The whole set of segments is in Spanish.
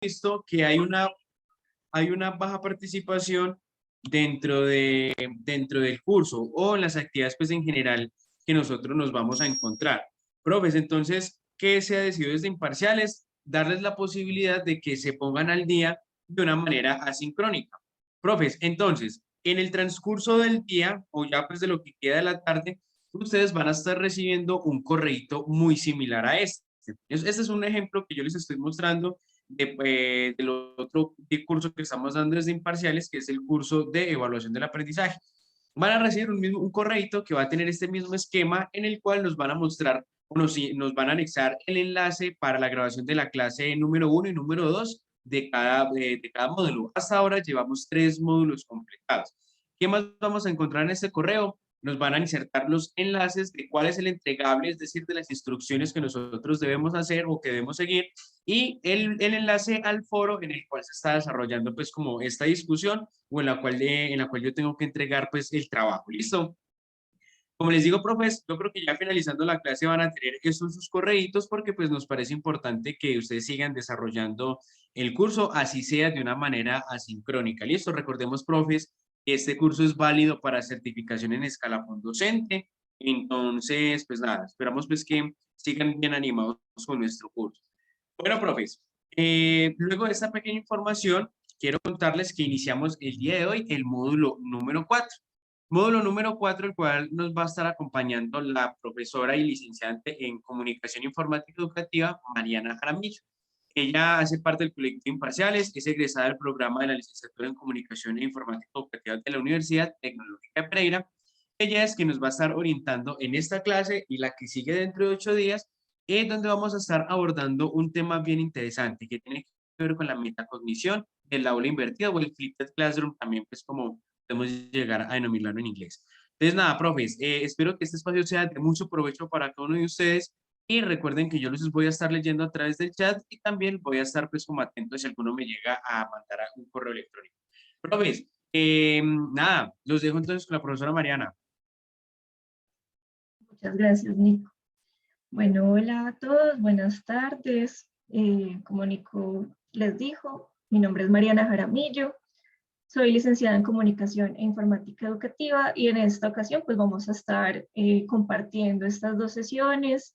visto que hay una baja participación dentro del curso o en las actividades pues en general que nosotros nos vamos a encontrar. Profes, entonces, ¿qué se ha decidido desde Imparciales? Darles la posibilidad de que se pongan al día de una manera asincrónica. Profes, entonces, en el transcurso del día o ya pues de lo que queda de la tarde, ustedes van a estar recibiendo un correíto muy similar a este. Este es un ejemplo que yo les estoy mostrando del otro curso que estamos dando desde Imparciales, que es el curso de evaluación del aprendizaje. Van a recibir un correíto que va a tener este mismo esquema en el cual nos van a mostrar o nos van a anexar el enlace para la grabación de la clase número 1 y número 2 de cada módulo. Hasta ahora llevamos 3 módulos completados. ¿Qué más vamos a encontrar en este correo? Nos van a insertar los enlaces de cuál es el entregable, es decir, de las instrucciones que nosotros debemos hacer o que debemos seguir, y el enlace al foro en el cual se está desarrollando pues como esta discusión o en la cual yo tengo que entregar pues el trabajo. ¿Listo? Como les digo, profes, yo creo que ya finalizando la clase van a tener estos sus correitos porque pues nos parece importante que ustedes sigan desarrollando el curso, así sea de una manera asincrónica. ¿Listo? Recordemos, profes, que este curso es válido para certificación en escalafón docente. Entonces, pues nada, esperamos pues que sigan bien animados con nuestro curso. Bueno, profes, luego de esta pequeña información, quiero contarles que iniciamos el día de hoy el módulo número 4. Módulo número 4, el cual nos va a estar acompañando la profesora y licenciante en Comunicación Informática Educativa, Mariana Jaramillo. Ella hace parte del colectivo Imparciales, es egresada del programa de la licenciatura en Comunicación e Informática Educativa de la Universidad Tecnológica de Pereira. Ella es quien nos va a estar orientando en esta clase y la que sigue dentro de 8 días, donde vamos a estar abordando un tema bien interesante que tiene que ver con la metacognición, el aula invertida o el flipped classroom, también pues como podemos llegar a denominarlo en inglés. Entonces nada, profes, espero que este espacio sea de mucho provecho para cada uno de ustedes y recuerden que yo los voy a estar leyendo a través del chat y también voy a estar pues como atento si alguno me llega a mandar un correo electrónico. Profes, nada, los dejo entonces con la profesora Mariana. Muchas gracias, Nico. Bueno, hola a todos, buenas tardes. Como Nico les dijo, mi nombre es Mariana Jaramillo, soy licenciada en Comunicación e Informática Educativa y en esta ocasión pues vamos a estar compartiendo estas 2 sesiones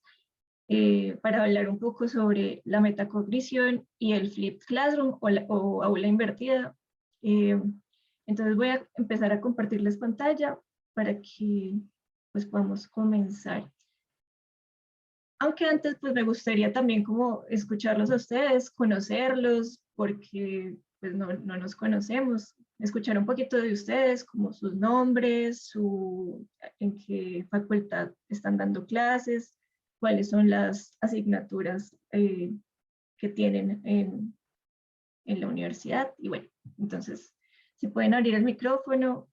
para hablar un poco sobre la metacognición y el flipped classroom o aula invertida. Eh, entonces voy a empezar a compartirles pantalla para que pues podamos comenzar. Aunque antes pues me gustaría también como escucharlos a ustedes, conocerlos, porque pues no nos conocemos, escuchar un poquito de ustedes, como sus nombres, en qué facultad están dando clases, cuáles son las asignaturas que tienen en la universidad. Y bueno, entonces, si pueden abrir el micrófono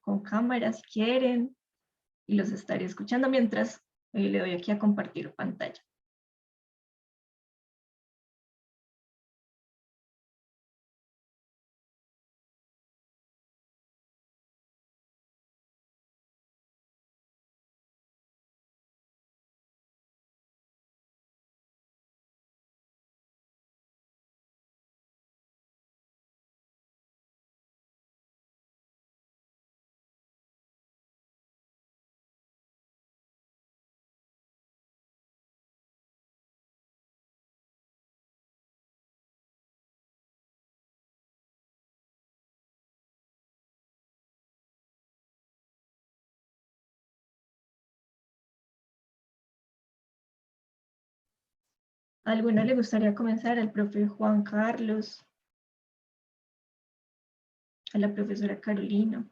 con cámara si quieren, y los estaré escuchando mientras le doy aquí a compartir pantalla. ¿A alguna le gustaría comenzar? Al profe Juan Carlos, a la profesora Carolina.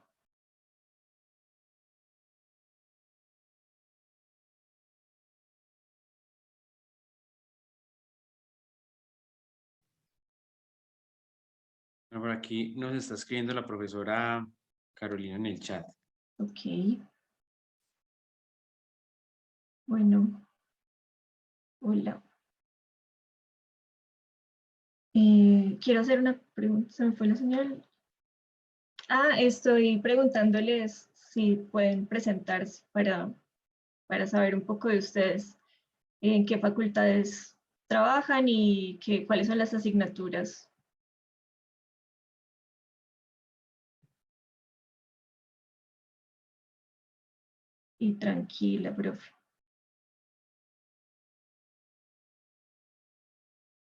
Por aquí nos está escribiendo la profesora Carolina en el chat. Ok. Bueno, hola. Quiero hacer una pregunta, se me fue la señal. Estoy preguntándoles si pueden presentarse para saber un poco de ustedes, en qué facultades trabajan y cuáles son las asignaturas. Y tranquila, profe.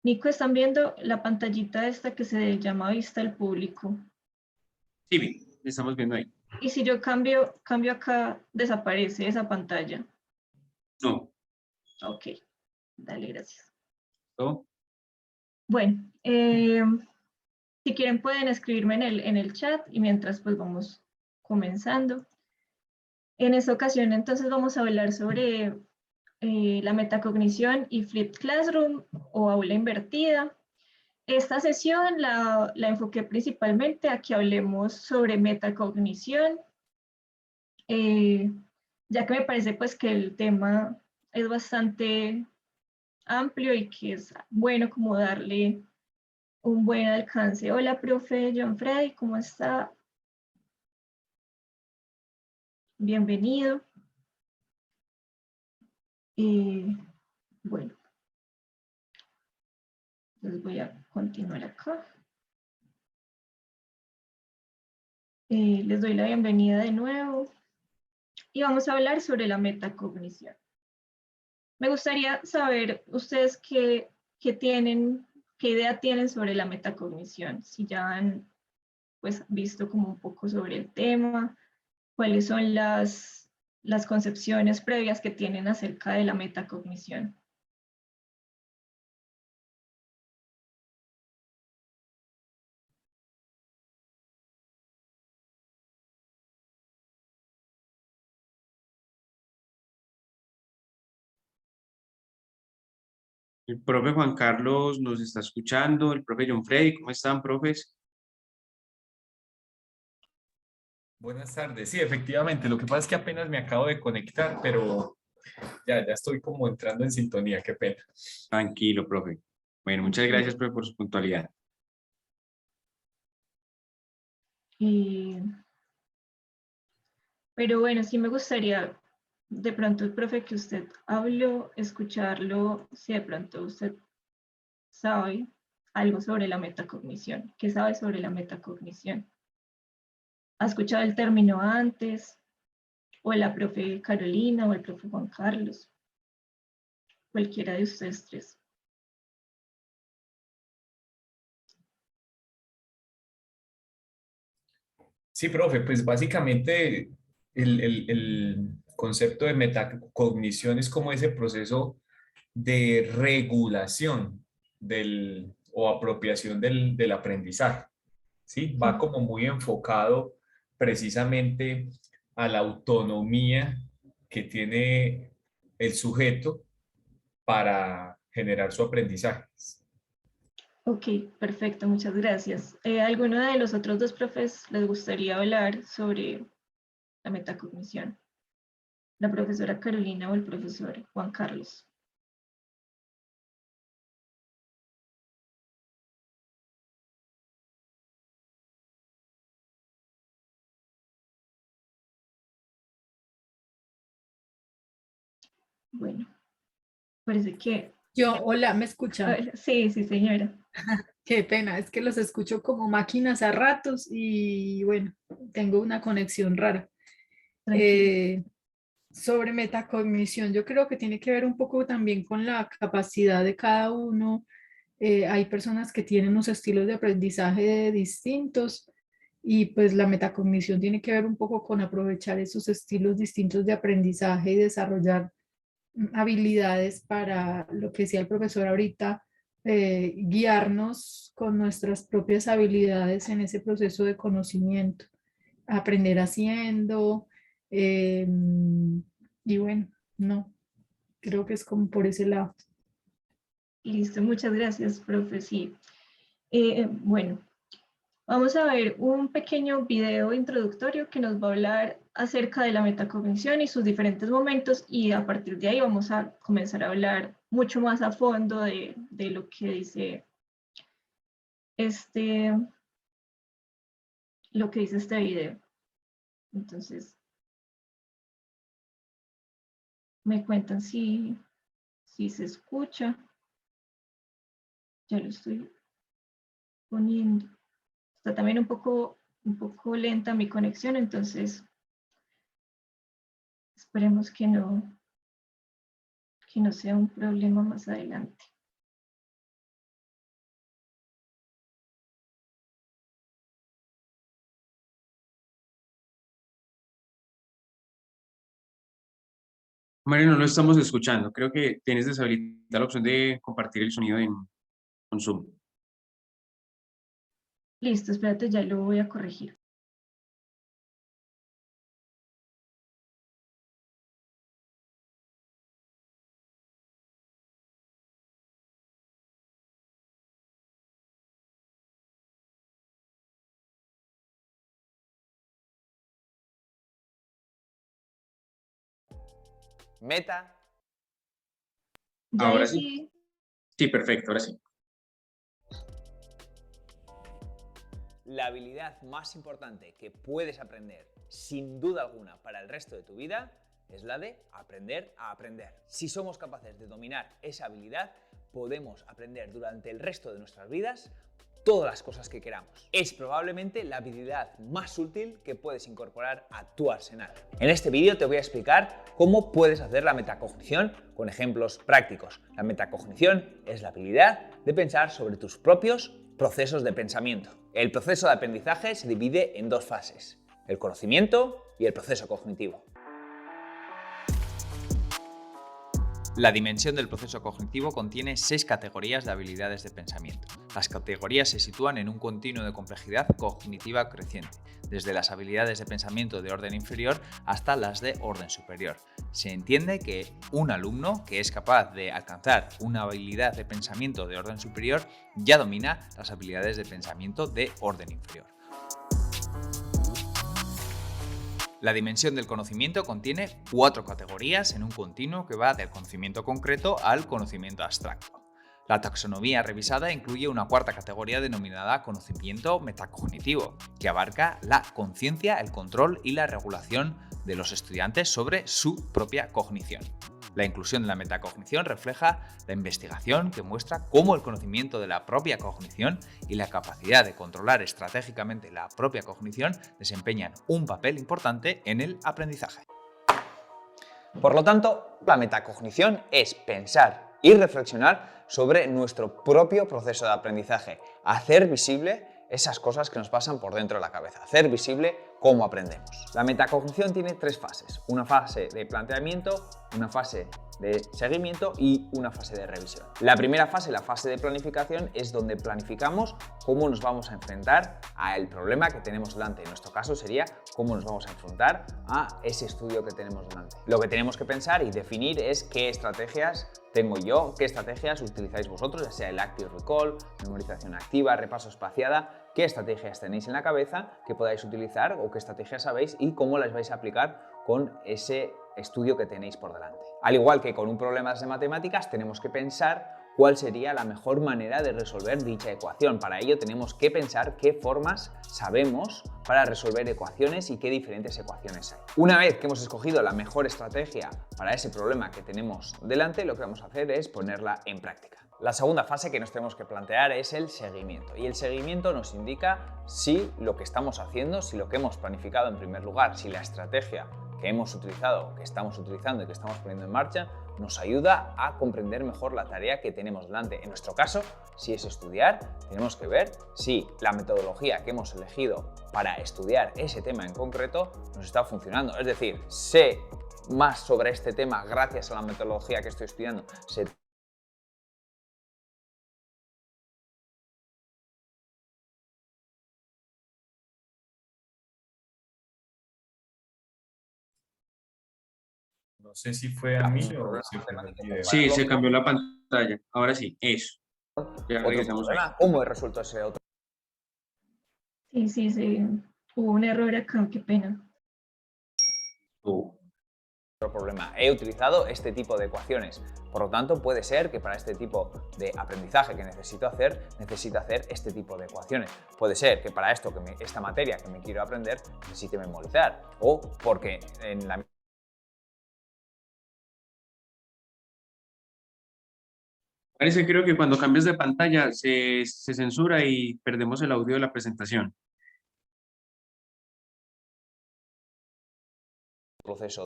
Nico, ¿están viendo la pantallita esta que se llama vista al público? Sí, bien, estamos viendo ahí. Y si yo cambio acá, desaparece esa pantalla. No. Ok, dale, gracias. ¿No? Bueno, si quieren pueden escribirme en el chat y mientras pues vamos comenzando. En esta ocasión entonces vamos a hablar sobre la metacognición y flipped classroom o aula invertida. Esta sesión la enfoqué principalmente a que hablemos sobre metacognición, ya que me parece pues que el tema es bastante amplio y que es bueno como darle un buen alcance. Hola, profe John Freddy, ¿cómo está? Bienvenido. Bueno, entonces voy a continuar acá. Les doy la bienvenida de nuevo y vamos a hablar sobre la metacognición. Me gustaría saber ustedes qué idea tienen sobre la metacognición, si ya han pues, visto como un poco sobre el tema, cuáles son las concepciones previas que tienen acerca de la metacognición. El profe Juan Carlos nos está escuchando, el profe John Freddy, ¿cómo están, profes? Buenas tardes. Sí, efectivamente. Lo que pasa es que apenas me acabo de conectar, pero ya estoy como entrando en sintonía. Qué pena. Tranquilo, profe. Bueno, muchas gracias, profe, por su puntualidad. Pero bueno, sí me gustaría de pronto el profe que usted habló, escucharlo, si de pronto usted sabe algo sobre la metacognición. ¿Qué sabe sobre la metacognición? ¿Ha escuchado el término antes? ¿O la profe Carolina o el profe Juan Carlos? Cualquiera de ustedes tres. Sí, profe, pues básicamente el concepto de metacognición es como ese proceso de regulación o apropiación del aprendizaje. ¿Sí? Va Sí. como muy enfocado precisamente a la autonomía que tiene el sujeto para generar su aprendizaje. Ok, perfecto, muchas gracias. ¿Alguno de los otros dos profes les gustaría hablar sobre la metacognición? ¿La profesora Carolina o el profesor Juan Carlos? Bueno, parece que... Hola, ¿me escuchan? Sí, sí, señora. Qué pena, es que los escucho como máquinas a ratos y bueno, tengo una conexión rara. Tranquila. Eh, Sobre metacognición, yo creo que tiene que ver un poco también con la capacidad de cada uno. Hay personas que tienen unos estilos de aprendizaje distintos y pues la metacognición tiene que ver un poco con aprovechar esos estilos distintos de aprendizaje y desarrollar habilidades para lo que decía el profesor ahorita, guiarnos con nuestras propias habilidades en ese proceso de conocimiento, aprender haciendo, y bueno, no, creo que es como por ese lado. Listo, muchas gracias, profe. Sí. Bueno, vamos a ver un pequeño video introductorio que nos va a hablar acerca de la metacognición y sus diferentes momentos y a partir de ahí vamos a comenzar a hablar mucho más a fondo de lo que dice este, este video. Entonces, me cuentan si se escucha. Ya lo estoy poniendo. Está también un poco lenta mi conexión, entonces esperemos que no sea un problema más adelante. María, no lo estamos escuchando. Creo que tienes deshabilitada la opción de compartir el sonido con Zoom. Listo, espérate, ya lo voy a corregir. Meta. Ya Ahora ahí sí. sí. Sí, perfecto, ahora sí. La habilidad más importante que puedes aprender, sin duda alguna, para el resto de tu vida, es la de aprender a aprender. Si somos capaces de dominar esa habilidad, podemos aprender durante el resto de nuestras vidas todas las cosas que queramos. Es probablemente la habilidad más útil que puedes incorporar a tu arsenal. En este vídeo te voy a explicar cómo puedes hacer la metacognición con ejemplos prácticos. La metacognición es la habilidad de pensar sobre tus propios procesos de pensamiento. El proceso de aprendizaje se divide en dos fases: el conocimiento y el proceso cognitivo. La dimensión del proceso cognitivo contiene 6 categorías de habilidades de pensamiento. Las categorías se sitúan en un continuo de complejidad cognitiva creciente, desde las habilidades de pensamiento de orden inferior hasta las de orden superior. Se entiende que un alumno que es capaz de alcanzar una habilidad de pensamiento de orden superior ya domina las habilidades de pensamiento de orden inferior. La dimensión del conocimiento contiene 4 categorías en un continuo que va del conocimiento concreto al conocimiento abstracto. La taxonomía revisada incluye una cuarta categoría denominada conocimiento metacognitivo, que abarca la conciencia, el control y la regulación de los estudiantes sobre su propia cognición. La inclusión de la metacognición refleja la investigación que muestra cómo el conocimiento de la propia cognición y la capacidad de controlar estratégicamente la propia cognición desempeñan un papel importante en el aprendizaje. Por lo tanto, la metacognición es pensar y reflexionar sobre nuestro propio proceso de aprendizaje, hacer visible esas cosas que nos pasan por dentro de la cabeza, hacer visible cómo aprendemos. La metacognición tiene 3 fases: una fase de planteamiento, una fase de seguimiento y una fase de revisión. La primera fase, la fase de planificación, es donde planificamos cómo nos vamos a enfrentar al problema que tenemos delante. En nuestro caso sería cómo nos vamos a enfrentar a ese estudio que tenemos delante. Lo que tenemos que pensar y definir es qué estrategias tengo yo, qué estrategias utilizáis vosotros, ya sea el Active Recall, memorización activa, repaso espaciada, qué estrategias tenéis en la cabeza que podáis utilizar o qué estrategias sabéis y cómo las vais a aplicar con ese estudio que tenéis por delante. Al igual que con un problema de matemáticas, tenemos que pensar cuál sería la mejor manera de resolver dicha ecuación. Para ello tenemos que pensar qué formas sabemos para resolver ecuaciones y qué diferentes ecuaciones hay. Una vez que hemos escogido la mejor estrategia para ese problema que tenemos delante, lo que vamos a hacer es ponerla en práctica. La segunda fase que nos tenemos que plantear es el seguimiento, y el seguimiento nos indica si lo que estamos haciendo, si lo que hemos planificado en primer lugar, si la estrategia que hemos utilizado, que estamos utilizando y que estamos poniendo en marcha nos ayuda a comprender mejor la tarea que tenemos delante. En nuestro caso, si es estudiar, tenemos que ver si la metodología que hemos elegido para estudiar ese tema en concreto nos está funcionando. Es decir, sé más sobre este tema gracias a la metodología que estoy estudiando. No sé si fue a mí o si fue el video. Sí, se cambió la pantalla. Ahora sí, eso. Ya Otro regresamos ahí. problema, ¿cómo he resuelto ese otro? Sí, hubo un error acá, qué pena. Problema. He utilizado este tipo de ecuaciones, por lo tanto puede ser que para este tipo de aprendizaje que necesite hacer este tipo de ecuaciones. Puede ser que para esto esta materia que me quiero aprender necesite memorizar, o porque en la Parece, creo que cuando cambias de pantalla se censura y perdemos el audio de la presentación. Proceso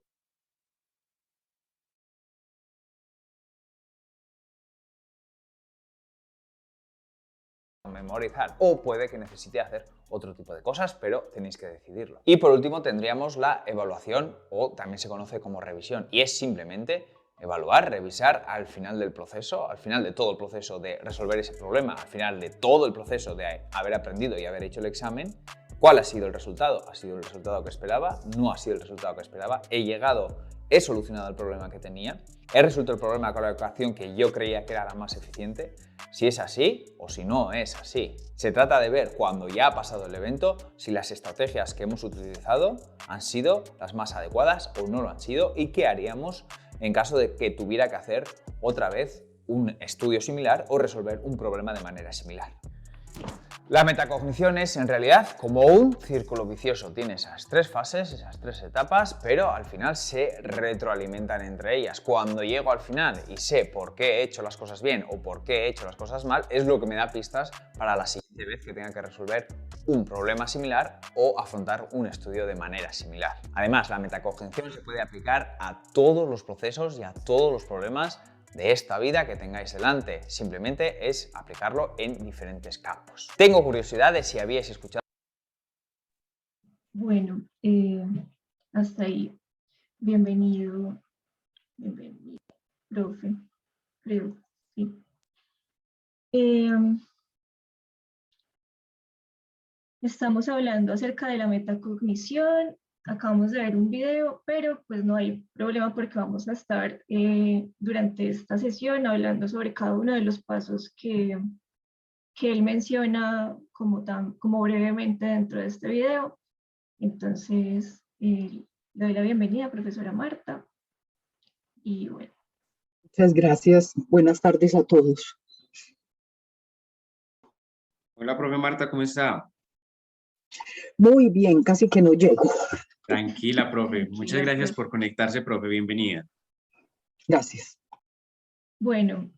memorizar o puede que necesite hacer otro tipo de cosas, pero tenéis que decidirlo. Y por último tendríamos la evaluación o también se conoce como revisión y es simplemente evaluar, revisar al final del proceso, al final de todo el proceso de resolver ese problema, al final de todo el proceso de haber aprendido y haber hecho el examen, ¿cuál ha sido el resultado? ¿Ha sido el resultado que esperaba? ¿No ha sido el resultado que esperaba? ¿He solucionado el problema que tenía? ¿He resuelto el problema con la ecuación que yo creía que era la más eficiente? Si es así o si no es así. Se trata de ver cuando ya ha pasado el evento si las estrategias que hemos utilizado han sido las más adecuadas o no lo han sido y qué haríamos en caso de que tuviera que hacer otra vez un estudio similar o resolver un problema de manera similar. La metacognición es en realidad como un círculo vicioso, tiene esas tres fases, esas tres etapas, pero al final se retroalimentan entre ellas. Cuando llego al final y sé por qué he hecho las cosas bien o por qué he hecho las cosas mal, es lo que me da pistas para la siguiente vez que tenga que resolver un problema similar o afrontar un estudio de manera similar. Además, la metacognición se puede aplicar a todos los procesos y a todos los problemas de esta vida que tengáis delante. Simplemente es aplicarlo en diferentes campos. Tengo curiosidad de si habíais escuchado. Bueno, hasta ahí. Bienvenido, profe. Creo, sí. Estamos hablando acerca de la metacognición. Acabamos de ver un video, pero pues no hay problema porque vamos a estar durante esta sesión hablando sobre cada uno de los pasos que él menciona como brevemente dentro de este video. Entonces, le doy la bienvenida, profesora Marta. Y bueno. Muchas gracias. Buenas tardes a todos. Hola, profe Marta, ¿cómo está? Muy bien, casi que no llego. Tranquila, profe. Muchas gracias por conectarse, profe. Bienvenida. Gracias. Bueno,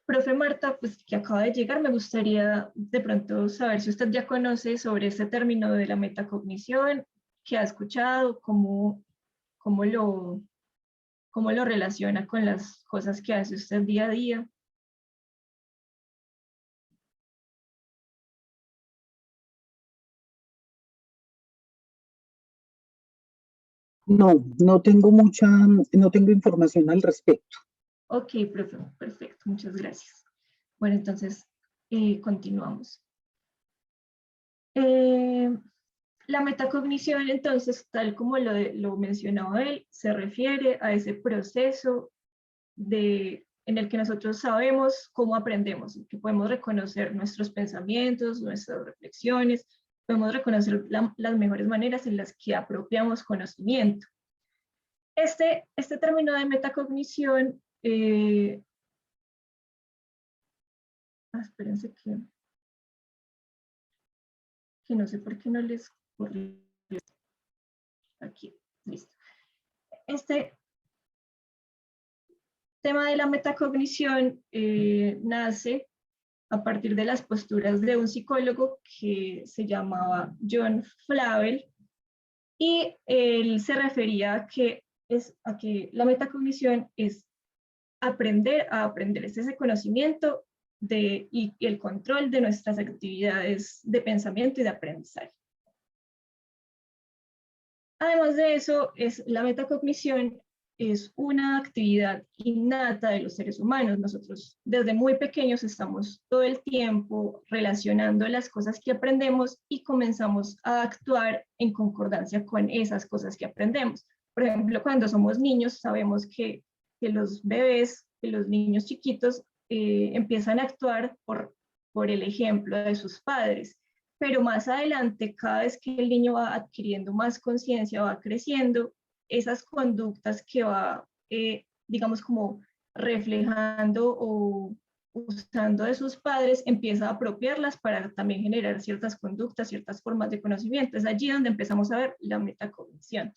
profe Marta, pues que acaba de llegar, me gustaría de pronto saber si usted ya conoce sobre este término de la metacognición, qué ha escuchado, cómo lo relaciona con las cosas que hace usted día a día. No tengo información al respecto. Ok, profe, perfecto, muchas gracias. Bueno, entonces, continuamos. La metacognición, entonces, tal como lo mencionaba él, se refiere a ese proceso en el que nosotros sabemos cómo aprendemos, que podemos reconocer nuestros pensamientos, nuestras reflexiones, podemos reconocer las mejores maneras en las que apropiamos conocimiento. Este término de metacognición, espérense que no sé por qué no les ocurrió. Aquí, listo. Este tema de la metacognición nace a partir de las posturas de un psicólogo que se llamaba John Flavel, y él se refería a que la metacognición es aprender a aprender, es ese conocimiento y el control de nuestras actividades de pensamiento y de aprendizaje. Además de eso, la metacognición es una actividad innata de los seres humanos. Nosotros desde muy pequeños estamos todo el tiempo relacionando las cosas que aprendemos y comenzamos a actuar en concordancia con esas cosas que aprendemos. Por ejemplo, cuando somos niños sabemos que los bebés, que los niños chiquitos empiezan a actuar por el ejemplo de sus padres. Pero más adelante, cada vez que el niño va adquiriendo más conciencia, va creciendo, esas conductas que va, digamos, como reflejando o usando de sus padres, empieza a apropiarlas para también generar ciertas conductas, ciertas formas de conocimiento. Es allí donde empezamos a ver la metacognición.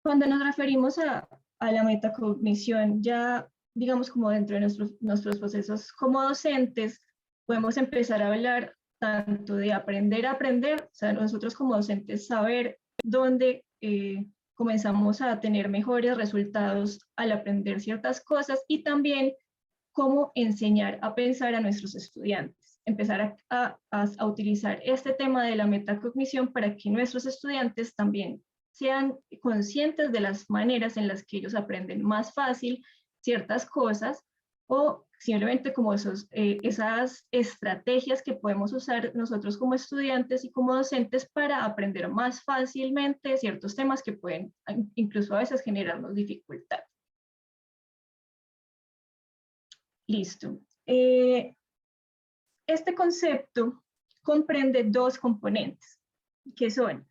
Cuando nos referimos a la metacognición ya digamos, como dentro de nuestros procesos como docentes, podemos empezar a hablar tanto de aprender a aprender, o sea, nosotros como docentes saber dónde comenzamos a tener mejores resultados al aprender ciertas cosas y también cómo enseñar a pensar a nuestros estudiantes, empezar a utilizar este tema de la metacognición para que nuestros estudiantes también sean conscientes de las maneras en las que ellos aprenden más fácil ciertas cosas o simplemente como esas estrategias que podemos usar nosotros como estudiantes y como docentes para aprender más fácilmente ciertos temas que pueden incluso a veces generarnos dificultad. Listo. Este concepto comprende dos componentes, que son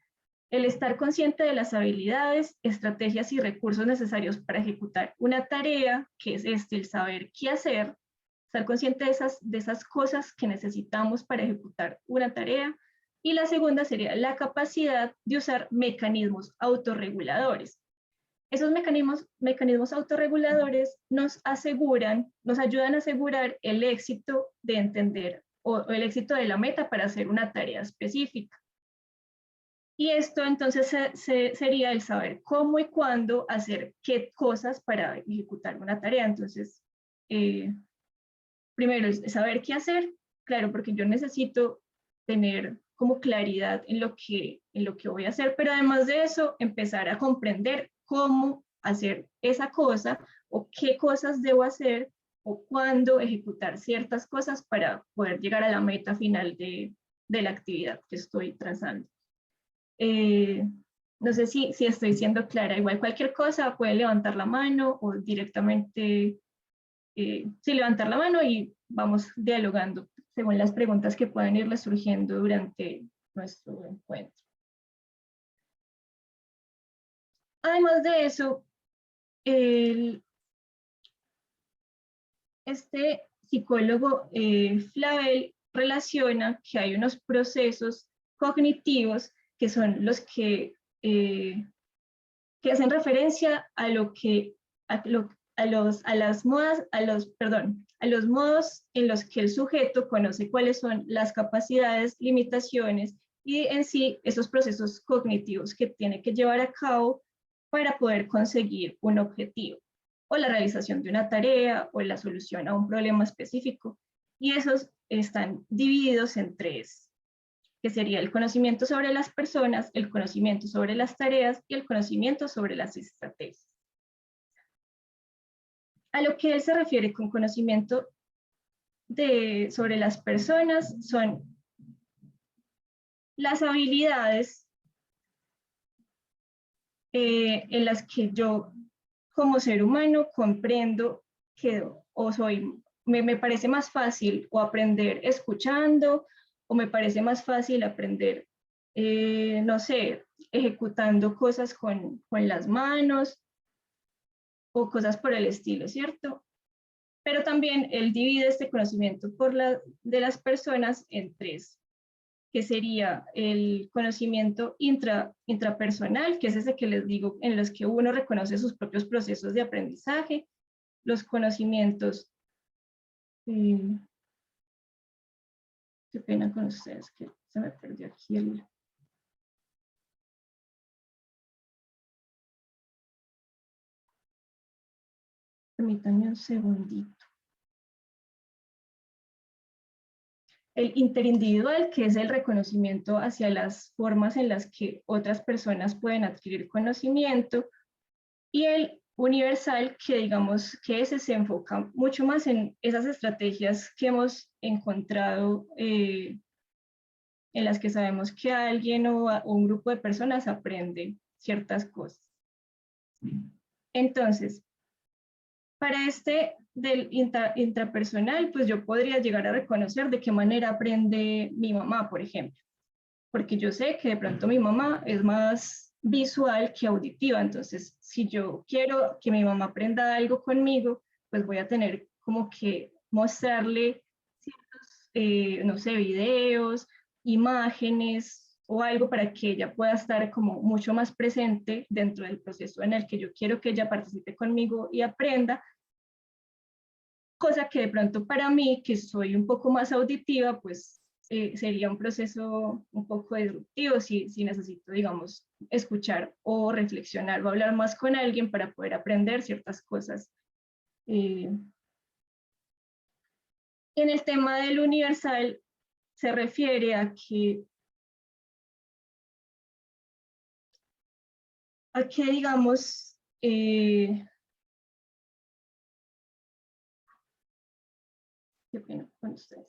el estar consciente de las habilidades, estrategias y recursos necesarios para ejecutar una tarea, que es el saber qué hacer, estar consciente de esas cosas que necesitamos para ejecutar una tarea, y la segunda sería la capacidad de usar mecanismos autorreguladores. Esos mecanismos autorreguladores nos ayudan a asegurar el éxito de entender o el éxito de la meta para hacer una tarea específica. Y esto entonces sería el saber cómo y cuándo hacer qué cosas para ejecutar una tarea. Entonces, primero es saber qué hacer, claro, porque yo necesito tener como claridad en lo que voy a hacer, pero además de eso, empezar a comprender cómo hacer esa cosa o qué cosas debo hacer o cuándo ejecutar ciertas cosas para poder llegar a la meta final de la actividad que estoy trazando. No sé si estoy siendo clara. Igual cualquier cosa puede levantar la mano o directamente levantar la mano y vamos dialogando según las preguntas que puedan irles surgiendo durante nuestro encuentro. Además de eso, este psicólogo Flavel relaciona que hay unos procesos cognitivos que son los que hacen referencia a los modos en los que el sujeto conoce cuáles son las capacidades, limitaciones y en sí esos procesos cognitivos que tiene que llevar a cabo para poder conseguir un objetivo o la realización de una tarea o la solución a un problema específico. Y esos están divididos en tres, que sería el conocimiento sobre las personas, el conocimiento sobre las tareas y el conocimiento sobre las estrategias. A lo que él se refiere con conocimiento sobre las personas son las habilidades en las que yo como ser humano comprendo que me parece más fácil o aprender escuchando o me parece más fácil aprender, no sé, ejecutando cosas con las manos o cosas por el estilo, ¿cierto? Pero también él divide este conocimiento de las personas en tres, que sería el conocimiento intrapersonal, que es ese que les digo, en los que uno reconoce sus propios procesos de aprendizaje, los conocimientos, qué pena con ustedes, que se me perdió aquí el... Permítanme un segundito. El interindividual, que es el reconocimiento hacia las formas en las que otras personas pueden adquirir conocimiento, y el universal, que digamos que ese se enfoca mucho más en esas estrategias que hemos encontrado en las que sabemos que alguien o un grupo de personas aprende ciertas cosas. Entonces, para este del intrapersonal, pues yo podría llegar a reconocer de qué manera aprende mi mamá, por ejemplo, porque yo sé que de pronto mi mamá es más visual que auditiva, entonces si yo quiero que mi mamá aprenda algo conmigo, pues voy a tener como que mostrarle ciertos, no sé, videos, imágenes o algo para que ella pueda estar como mucho más presente dentro del proceso en el que yo quiero que ella participe conmigo y aprenda. cosa que de pronto para mí, que soy un poco más auditiva, pues sería un proceso un poco disruptivo si necesito, digamos, escuchar o reflexionar o hablar más con alguien para poder aprender ciertas cosas. En el tema del universal se refiere a que digamos, qué pena con ustedes.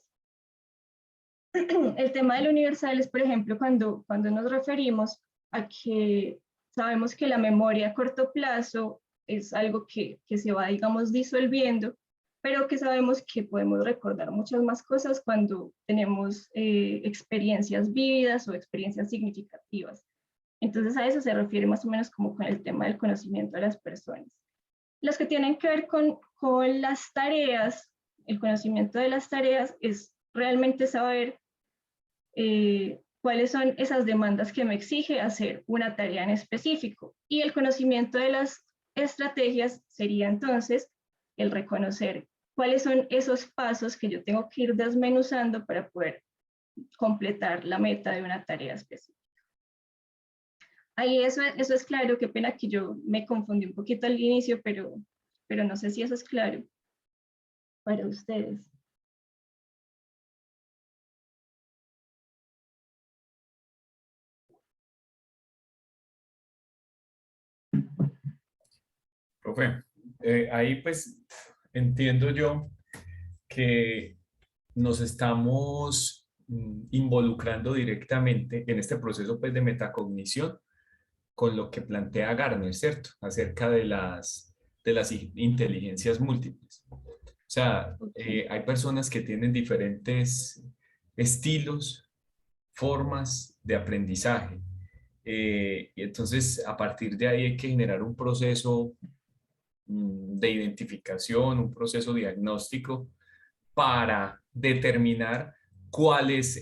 El tema del universal es, por ejemplo, cuando nos referimos a que sabemos que la memoria a corto plazo es algo que se va, digamos, disolviendo, pero que sabemos que podemos recordar muchas más cosas cuando tenemos experiencias vívidas o experiencias significativas. Entonces a eso se refiere más o menos como con el tema del conocimiento de las personas. Las que tienen que ver con las tareas, el conocimiento de las tareas es realmente saber cuáles son esas demandas que me exige hacer una tarea en específico. Y el conocimiento de las estrategias sería entonces el reconocer cuáles son esos pasos que yo tengo que ir desmenuzando para poder completar la meta de una tarea específica. Ahí eso es claro, qué pena que yo me confundí un poquito al inicio, pero no sé si eso es claro para ustedes. Profe, ahí pues entiendo yo que nos estamos involucrando directamente en este proceso pues de metacognición con lo que plantea Gardner, ¿cierto? Acerca de las inteligencias múltiples. O sea, hay personas que tienen diferentes estilos, formas de aprendizaje. Y entonces, a partir de ahí hay que generar un proceso de identificación, un proceso diagnóstico para determinar cuál es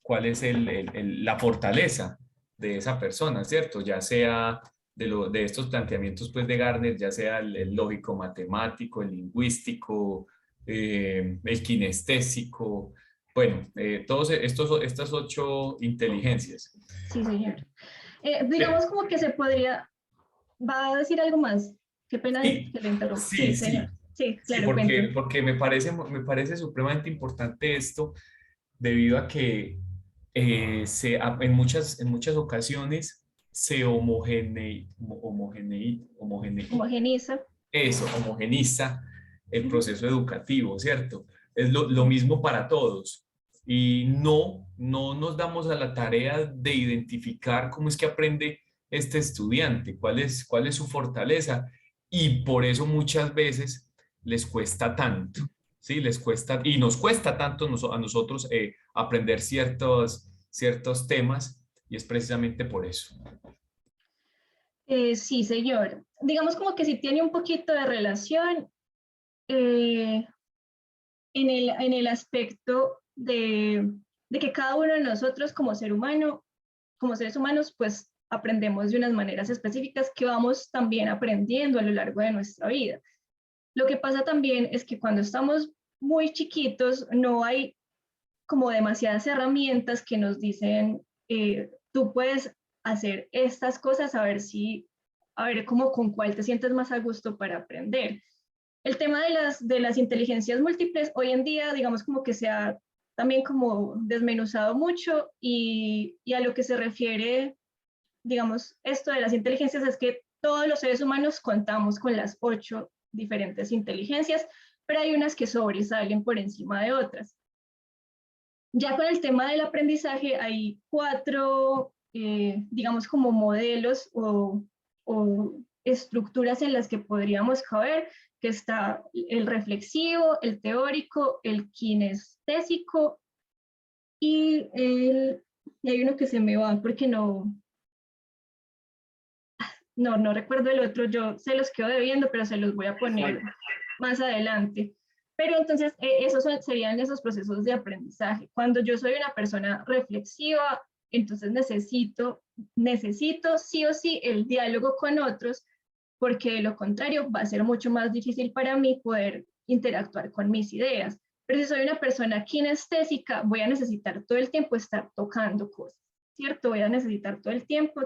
la fortaleza de esa persona, ¿cierto? Ya sea de estos planteamientos pues, de Gardner, ya sea el lógico matemático, el lingüístico, el kinestésico, bueno, todas estas 8 inteligencias. Sí, señor. Digamos como que se podría, ¿va a decir algo más? Qué pena Sí, que le interrumpa. sí, Sí, señor. Sí, sí, claro, cuento. porque me parece supremamente importante esto, debido a que en muchas ocasiones se Homogeniza. homogeniza el Ujú. proceso educativo, ¿cierto? Es lo mismo para todos. Y no nos damos a la tarea de identificar cómo es que aprende este estudiante, cuál es su fortaleza. Y por eso muchas veces les cuesta tanto, ¿sí? Les cuesta, y nos cuesta tanto a nosotros aprender ciertos temas, y es precisamente por eso. Sí, señor. Digamos como que sí tiene un poquito de relación en el aspecto de que cada uno de nosotros como como seres humanos, pues aprendemos de unas maneras específicas que vamos también aprendiendo a lo largo de nuestra vida. Lo que pasa también es que cuando estamos muy chiquitos no hay como demasiadas herramientas que nos dicen, tú puedes hacer estas cosas, a ver cómo con cuál te sientes más a gusto para aprender. El tema de las inteligencias múltiples, hoy en día, digamos como que se ha también como desmenuzado mucho y a lo que se refiere, digamos, esto de las inteligencias es que todos los seres humanos contamos con las 8 diferentes inteligencias, pero hay unas que sobresalen por encima de otras. Ya con el tema del aprendizaje hay 4, digamos, como modelos o estructuras en las que podríamos caber, que está el reflexivo, el teórico, el kinestésico y hay uno que se me va porque no recuerdo el otro, yo se los quedo debiendo, pero se los voy a poner más adelante. Pero entonces, serían esos procesos de aprendizaje. Cuando yo soy una persona reflexiva, entonces necesito sí o sí el diálogo con otros, porque de lo contrario va a ser mucho más difícil para mí poder interactuar con mis ideas. Pero si soy una persona kinestésica, voy a necesitar todo el tiempo estar tocando cosas, ¿cierto? Voy a necesitar todo el tiempo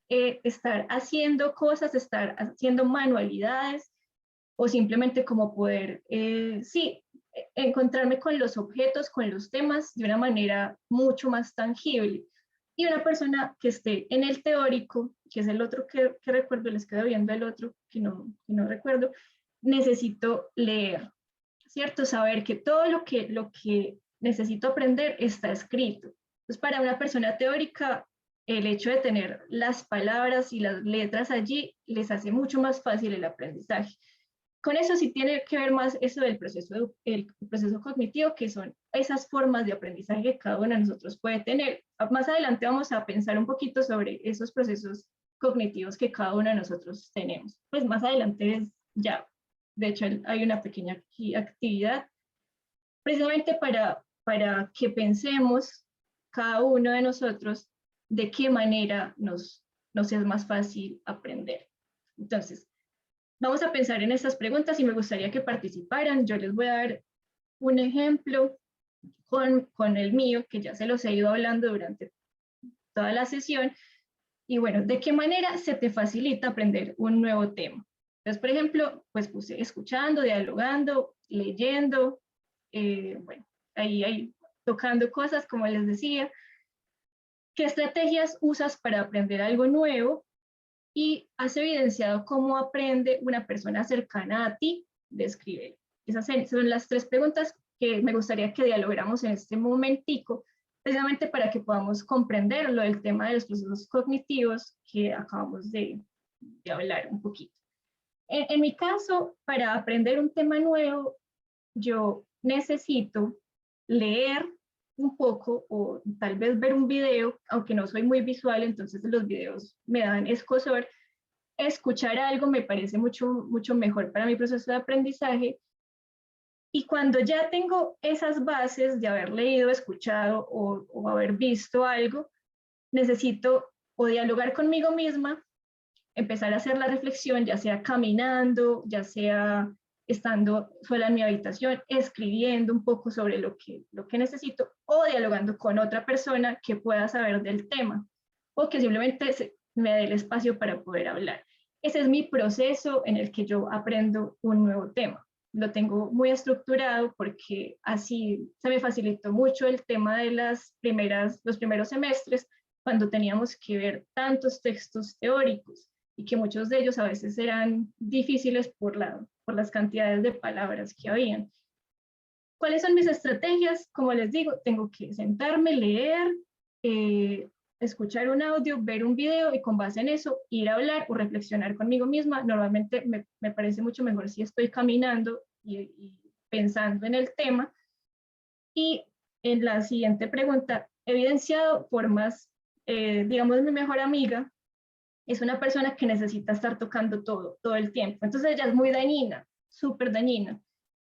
estar haciendo cosas, estar haciendo manualidades, o simplemente como poder, encontrarme con los objetos, con los temas de una manera mucho más tangible. Y una persona que esté en el teórico, que es el otro que recuerdo, les quedo viendo el otro que no recuerdo, necesito leer, ¿cierto? Saber que todo lo que necesito aprender está escrito. Entonces, para una persona teórica, el hecho de tener las palabras y las letras allí les hace mucho más fácil el aprendizaje. Con eso sí tiene que ver más eso del el proceso cognitivo, que son esas formas de aprendizaje que cada uno de nosotros puede tener. Más adelante vamos a pensar un poquito sobre esos procesos cognitivos que cada uno de nosotros tenemos. Pues más adelante ya, de hecho hay una pequeña actividad precisamente para que pensemos cada uno de nosotros de qué manera nos es más fácil aprender. Entonces, vamos a pensar en estas preguntas y me gustaría que participaran. Yo les voy a dar un ejemplo con el mío, que ya se los he ido hablando durante toda la sesión. Y bueno, ¿de qué manera se te facilita aprender un nuevo tema? Entonces, por ejemplo, pues puse escuchando, dialogando, leyendo, bueno, ahí tocando cosas, como les decía. ¿Qué estrategias usas para aprender algo nuevo? Y has evidenciado cómo aprende una persona cercana a ti de escribir. Esas son las 3 preguntas que me gustaría que dialogáramos en este momentico, precisamente para que podamos comprender lo del tema de los procesos cognitivos que acabamos de hablar un poquito. En mi caso, para aprender un tema nuevo, yo necesito leer un poco o tal vez ver un video, aunque no soy muy visual, entonces los videos me dan escozor. Escuchar algo me parece mucho mejor para mi proceso de aprendizaje. Y cuando ya tengo esas bases de haber leído, escuchado o haber visto algo, necesito o dialogar conmigo misma, empezar a hacer la reflexión, ya sea caminando, ya sea estando sola en mi habitación, escribiendo un poco sobre lo que necesito, o dialogando con otra persona que pueda saber del tema, o que simplemente me dé el espacio para poder hablar. Ese es mi proceso en el que yo aprendo un nuevo tema. Lo tengo muy estructurado porque así se me facilitó mucho el tema de los primeros semestres, cuando teníamos que ver tantos textos teóricos y que muchos de ellos a veces eran difíciles por las cantidades de palabras que habían. ¿Cuáles son mis estrategias? Como les digo, tengo que sentarme, leer, escuchar un audio, ver un video y con base en eso ir a hablar o reflexionar conmigo misma. Normalmente me parece mucho mejor si estoy caminando y pensando en el tema. Y en la siguiente pregunta, evidenciado formas, digamos, mi mejor amiga es una persona que necesita estar tocando todo el tiempo. Entonces ella es muy dañina, súper dañina,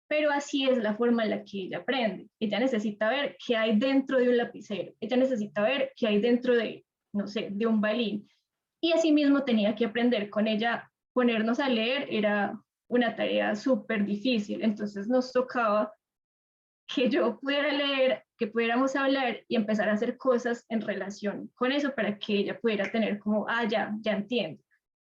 pero así es la forma en la que ella aprende. Ella necesita ver qué hay dentro de un lapicero, ella necesita ver qué hay dentro de, no sé, de un balín. Y así mismo tenía que aprender con ella, ponernos a leer era una tarea súper difícil, entonces nos tocaba que yo pudiera leer, que pudiéramos hablar y empezar a hacer cosas en relación con eso para que ella pudiera tener como, ya entiendo.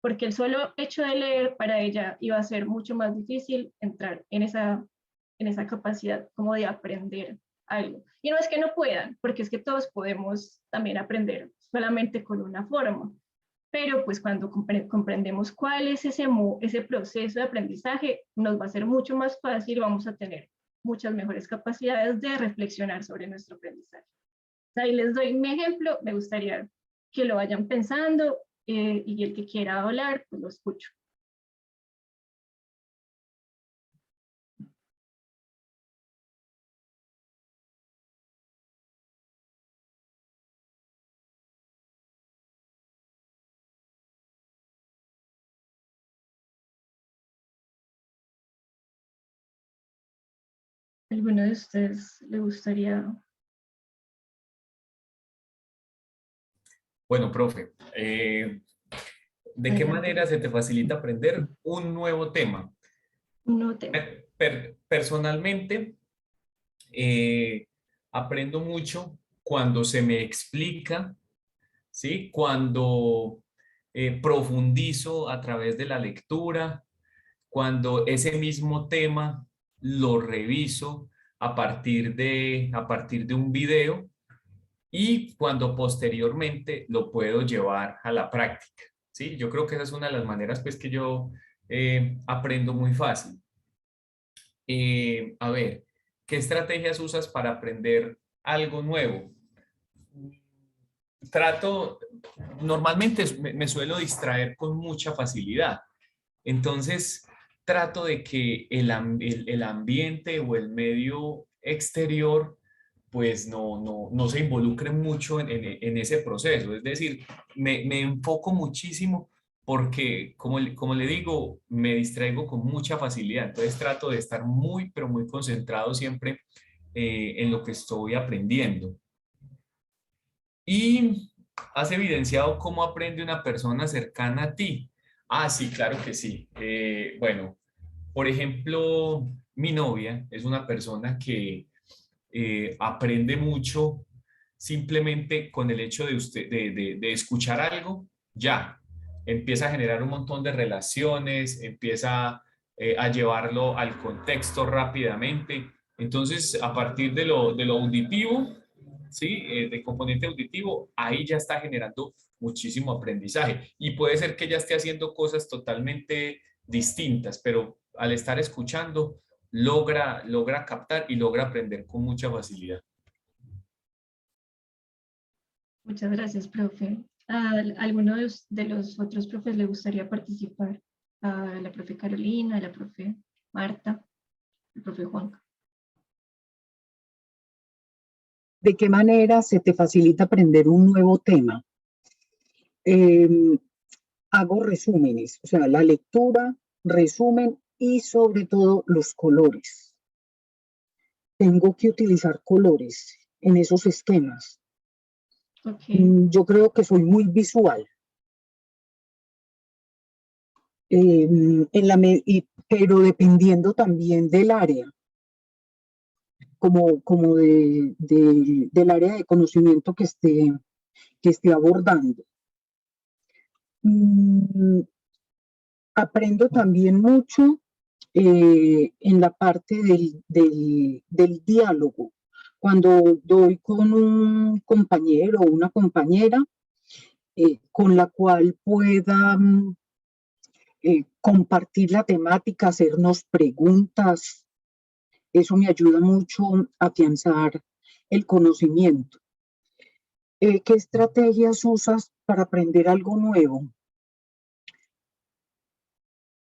Porque el solo hecho de leer para ella iba a ser mucho más difícil entrar en esa capacidad como de aprender algo. Y no es que no puedan, porque es que todos podemos también aprender solamente con una forma. Pero pues cuando comprendemos cuál es ese proceso de aprendizaje, nos va a ser mucho más fácil, vamos a tener muchas mejores capacidades de reflexionar sobre nuestro aprendizaje. Ahí les doy mi ejemplo, me gustaría que lo vayan pensando y el que quiera hablar, pues lo escucho. ¿Alguno de ustedes le gustaría? Bueno, profe, ¿de qué Adelante. manera se te facilita aprender un nuevo tema? No te... Personalmente, aprendo mucho cuando se me explica, ¿sí? Cuando profundizo a través de la lectura, cuando ese mismo tema lo reviso a partir de un video y cuando posteriormente lo puedo llevar a la práctica, ¿sí? Yo creo que esa es una de las maneras pues que yo aprendo muy fácil. A ver, ¿qué estrategias usas para aprender algo nuevo? Trato, normalmente me suelo distraer con mucha facilidad. Entonces, trato de que el ambiente o el medio exterior pues no se involucre mucho en ese proceso. Es decir, me enfoco muchísimo porque, como le digo, me distraigo con mucha facilidad. Entonces trato de estar muy, pero muy concentrado siempre en lo que estoy aprendiendo. Y has evidenciado cómo aprende una persona cercana a ti. Ah, sí, claro que sí. Bueno, por ejemplo, mi novia es una persona que aprende mucho simplemente con el hecho de, de escuchar algo, ya empieza a generar un montón de relaciones, empieza a llevarlo al contexto rápidamente. Entonces, a partir de lo auditivo, ¿sí? Del componente auditivo, ahí ya está generando muchísimo aprendizaje. Y puede ser que ya esté haciendo cosas totalmente distintas, pero al estar escuchando, logra captar y logra aprender con mucha facilidad. Muchas gracias, profe. ¿A alguno de los otros profes le gustaría participar? A la profe Carolina, a la profe Marta, al profe Juan. ¿De qué manera se te facilita aprender un nuevo tema? Hago resúmenes, o sea, la lectura, resumen y sobre todo los colores. Tengo que utilizar colores en esos esquemas. Okay. Yo creo que soy muy visual. Pero dependiendo también del área, como del área de conocimiento que esté abordando. Aprendo también mucho en la parte del diálogo. Cuando doy con un compañero o una compañera con la cual pueda compartir la temática, hacernos preguntas, eso me ayuda mucho a afianzar el conocimiento. ¿Qué estrategias usas para aprender algo nuevo?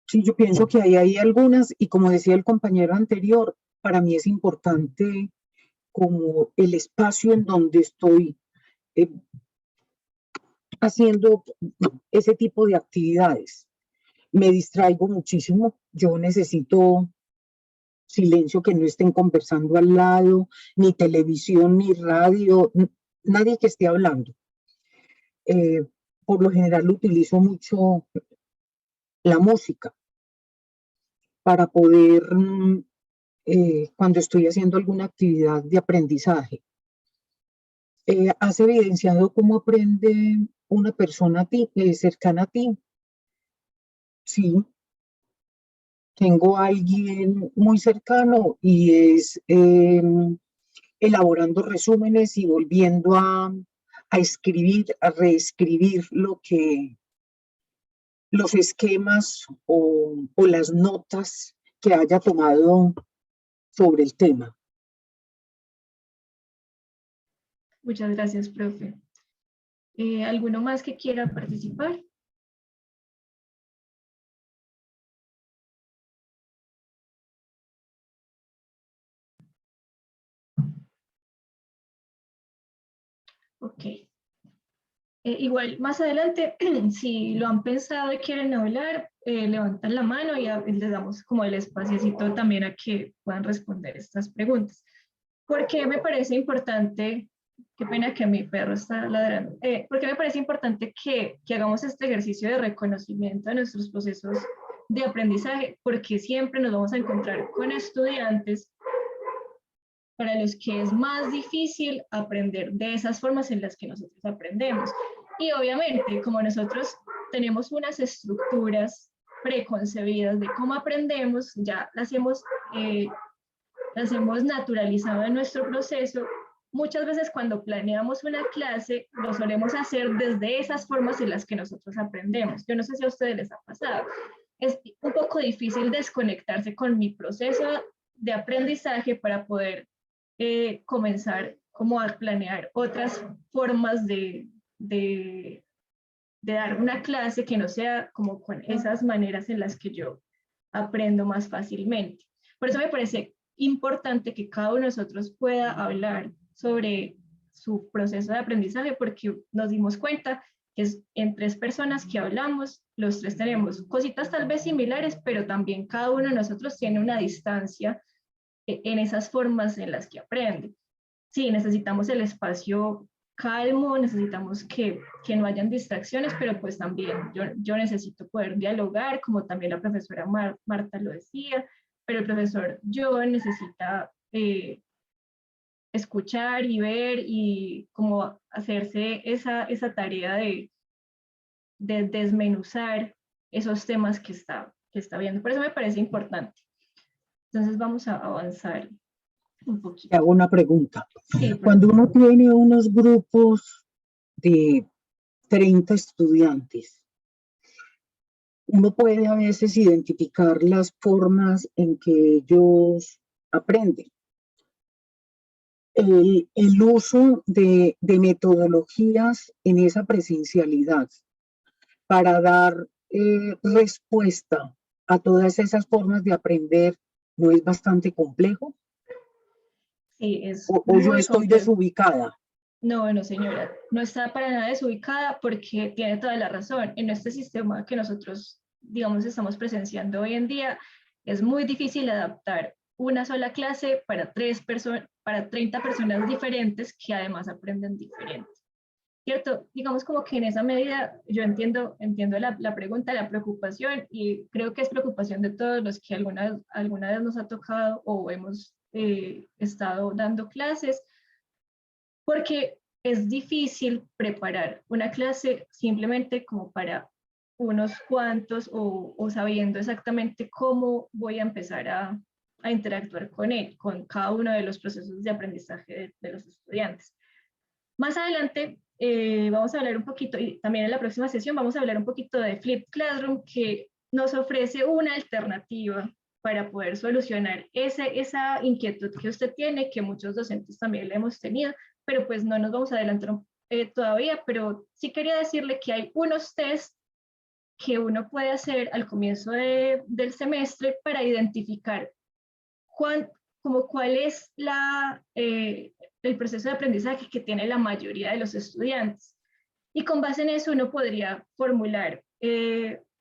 Sí, yo pienso que hay algunas, y como decía el compañero anterior, para mí es importante como el espacio en donde estoy haciendo ese tipo de actividades. Me distraigo muchísimo, yo necesito silencio, que no estén conversando al lado, ni televisión, ni radio, nadie que esté hablando. Por lo general utilizo mucho la música para poder, cuando estoy haciendo alguna actividad de aprendizaje. ¿Has evidenciado cómo aprende una persona cercana a ti? Sí, tengo a alguien muy cercano y es elaborando resúmenes y volviendo a escribir, a reescribir los esquemas o las notas que haya tomado sobre el tema. Muchas gracias, profe. ¿Alguno más que quiera participar? Ok. Igual, más adelante, si lo han pensado y quieren hablar, levantan la mano y les damos como el espaciocito también a que puedan responder estas preguntas. Porque me parece importante, qué pena que mi perro está ladrando, porque me parece importante que hagamos este ejercicio de reconocimiento de nuestros procesos de aprendizaje, porque siempre nos vamos a encontrar con estudiantes para los que es más difícil aprender de esas formas en las que nosotros aprendemos. Y obviamente, como nosotros tenemos unas estructuras preconcebidas de cómo aprendemos, ya las hemos naturalizado en nuestro proceso. Muchas veces cuando planeamos una clase, lo solemos hacer desde esas formas en las que nosotros aprendemos. Yo no sé si a ustedes les ha pasado. Es un poco difícil desconectarse con mi proceso de aprendizaje para poder comenzar como a planear otras formas de dar una clase que no sea como con esas maneras en las que yo aprendo más fácilmente. Por eso me parece importante que cada uno de nosotros pueda hablar sobre su proceso de aprendizaje, porque nos dimos cuenta que es en 3 personas que hablamos, los 3 tenemos cositas tal vez similares, pero también cada uno de nosotros tiene una distancia en esas formas en las que aprende. Sí, necesitamos el espacio calmo, necesitamos que no hayan distracciones, pero pues también yo necesito poder dialogar, como también la profesora Marta lo decía, pero el profesor John necesita escuchar y ver y como hacerse esa tarea de desmenuzar esos temas que está viendo. Por eso me parece importante. Entonces vamos a avanzar un poquito. Te hago una pregunta. Sí, Cuando uno tiene unos grupos de 30 estudiantes, uno puede a veces identificar las formas en que ellos aprenden. El uso de metodologías en esa presencialidad para dar respuesta a todas esas formas de aprender no es bastante complejo. Sí, es ¿O yo muy estoy complejo. desubicada? No, no, señora, no está para nada desubicada porque tiene toda la razón. En este sistema que nosotros, digamos, estamos presenciando hoy en día, es muy difícil adaptar una sola clase para 30 personas diferentes que además aprenden diferente. ¿Cierto? Digamos como que en esa medida yo entiendo la pregunta, la preocupación, y creo que es preocupación de todos los que alguna vez nos ha tocado o hemos estado dando clases, porque es difícil preparar una clase simplemente como para unos cuantos o sabiendo exactamente cómo voy a empezar a interactuar con cada uno de los procesos de aprendizaje de los estudiantes. Más adelante vamos a hablar un poquito, y también en la próxima sesión vamos a hablar un poquito de Flipped Classroom, que nos ofrece una alternativa para poder solucionar esa inquietud que usted tiene, que muchos docentes también le hemos tenido, pero pues no nos vamos a adelantar todavía, pero sí quería decirle que hay unos test que uno puede hacer al comienzo del semestre para identificar cuál es el proceso de aprendizaje que tiene la mayoría de los estudiantes. Y con base en eso uno podría formular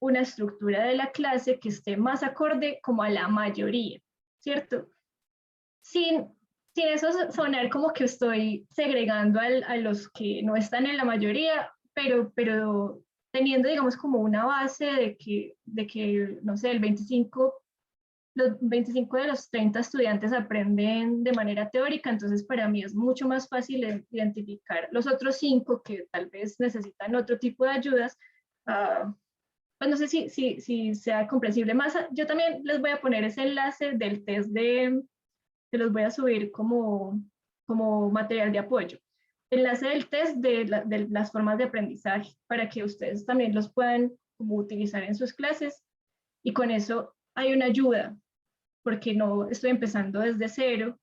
una estructura de la clase que esté más acorde como a la mayoría, ¿cierto? Sin eso sonar como que estoy segregando a los que no están en la mayoría, pero teniendo, digamos, como una base de que no sé, los 25 de los 30 estudiantes aprenden de manera teórica, entonces para mí es mucho más fácil identificar los otros 5 que tal vez necesitan otro tipo de ayudas. Pues no sé si sea comprensible más. Yo también les voy a poner ese enlace del test que los voy a subir como material de apoyo. Enlace del test de las formas de aprendizaje para que ustedes también los puedan como utilizar en sus clases, y con eso hay una ayuda, porque no estoy empezando desde cero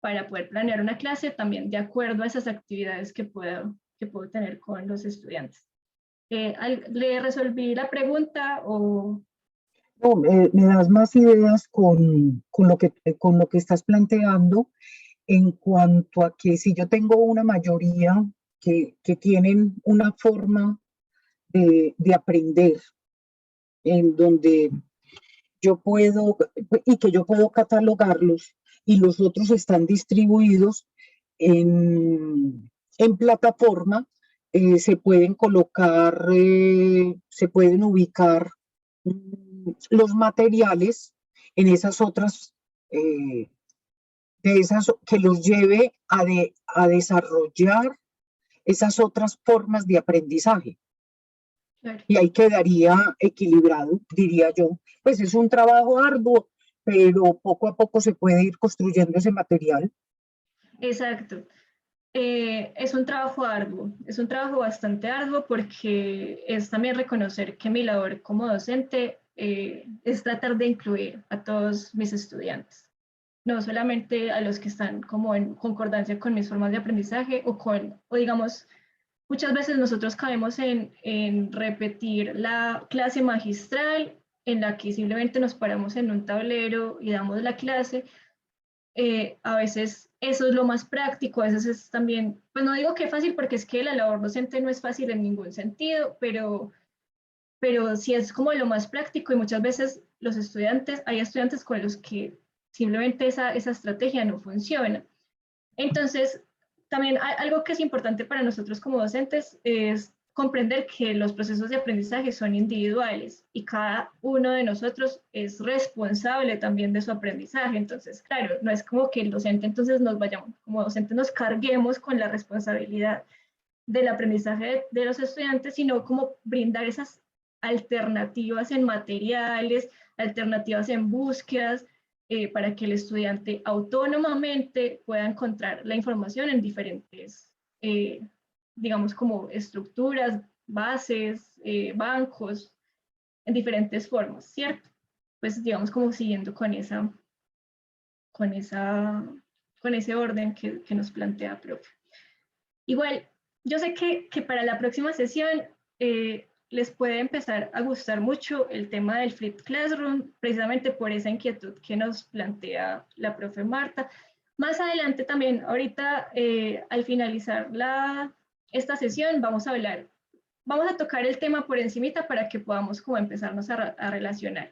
para poder planear una clase también de acuerdo a esas actividades que puedo tener con los estudiantes. ¿Le resolví la pregunta o...? No, me das más ideas con lo que estás planteando en cuanto a que si yo tengo una mayoría que tienen una forma de aprender en donde yo puedo, y que yo puedo catalogarlos, y los otros están distribuidos en plataforma, se pueden colocar, se pueden ubicar los materiales en esas otras, que los lleve a desarrollar esas otras formas de aprendizaje. Claro. Y ahí quedaría equilibrado, diría yo. Pues es un trabajo arduo, pero poco a poco se puede ir construyendo ese material. Exacto. Es un trabajo arduo, es un trabajo bastante arduo porque es también reconocer que mi labor como docente es tratar de incluir a todos mis estudiantes, no solamente a los que están como en concordancia con mis formas de aprendizaje o digamos, muchas veces nosotros caemos en repetir la clase magistral en la que simplemente nos paramos en un tablero y damos la clase. A veces eso es lo más práctico, a veces es también, pues no digo que fácil porque es que la labor docente no es fácil en ningún sentido, pero sí es como lo más práctico y muchas veces los estudiantes, hay estudiantes con los que simplemente esa estrategia no funciona. Entonces, también algo que es importante para nosotros como docentes es comprender que los procesos de aprendizaje son individuales y cada uno de nosotros es responsable también de su aprendizaje. Entonces, claro, no es como que el docente entonces nos vayamos, como docente nos carguemos con la responsabilidad del aprendizaje de los estudiantes, sino como brindar esas alternativas en materiales, alternativas en búsquedas, para que el estudiante autónomamente pueda encontrar la información en diferentes, digamos, como estructuras, bases, bancos, en diferentes formas, ¿cierto? Pues digamos como siguiendo con ese orden que nos plantea profe. Igual, yo sé que para la próxima sesión les puede empezar a gustar mucho el tema del Flipped Classroom, precisamente por esa inquietud que nos plantea la profe Marta. Más adelante también, ahorita al finalizar esta sesión, vamos a tocar el tema por encimita para que podamos como empezarnos a relacionar.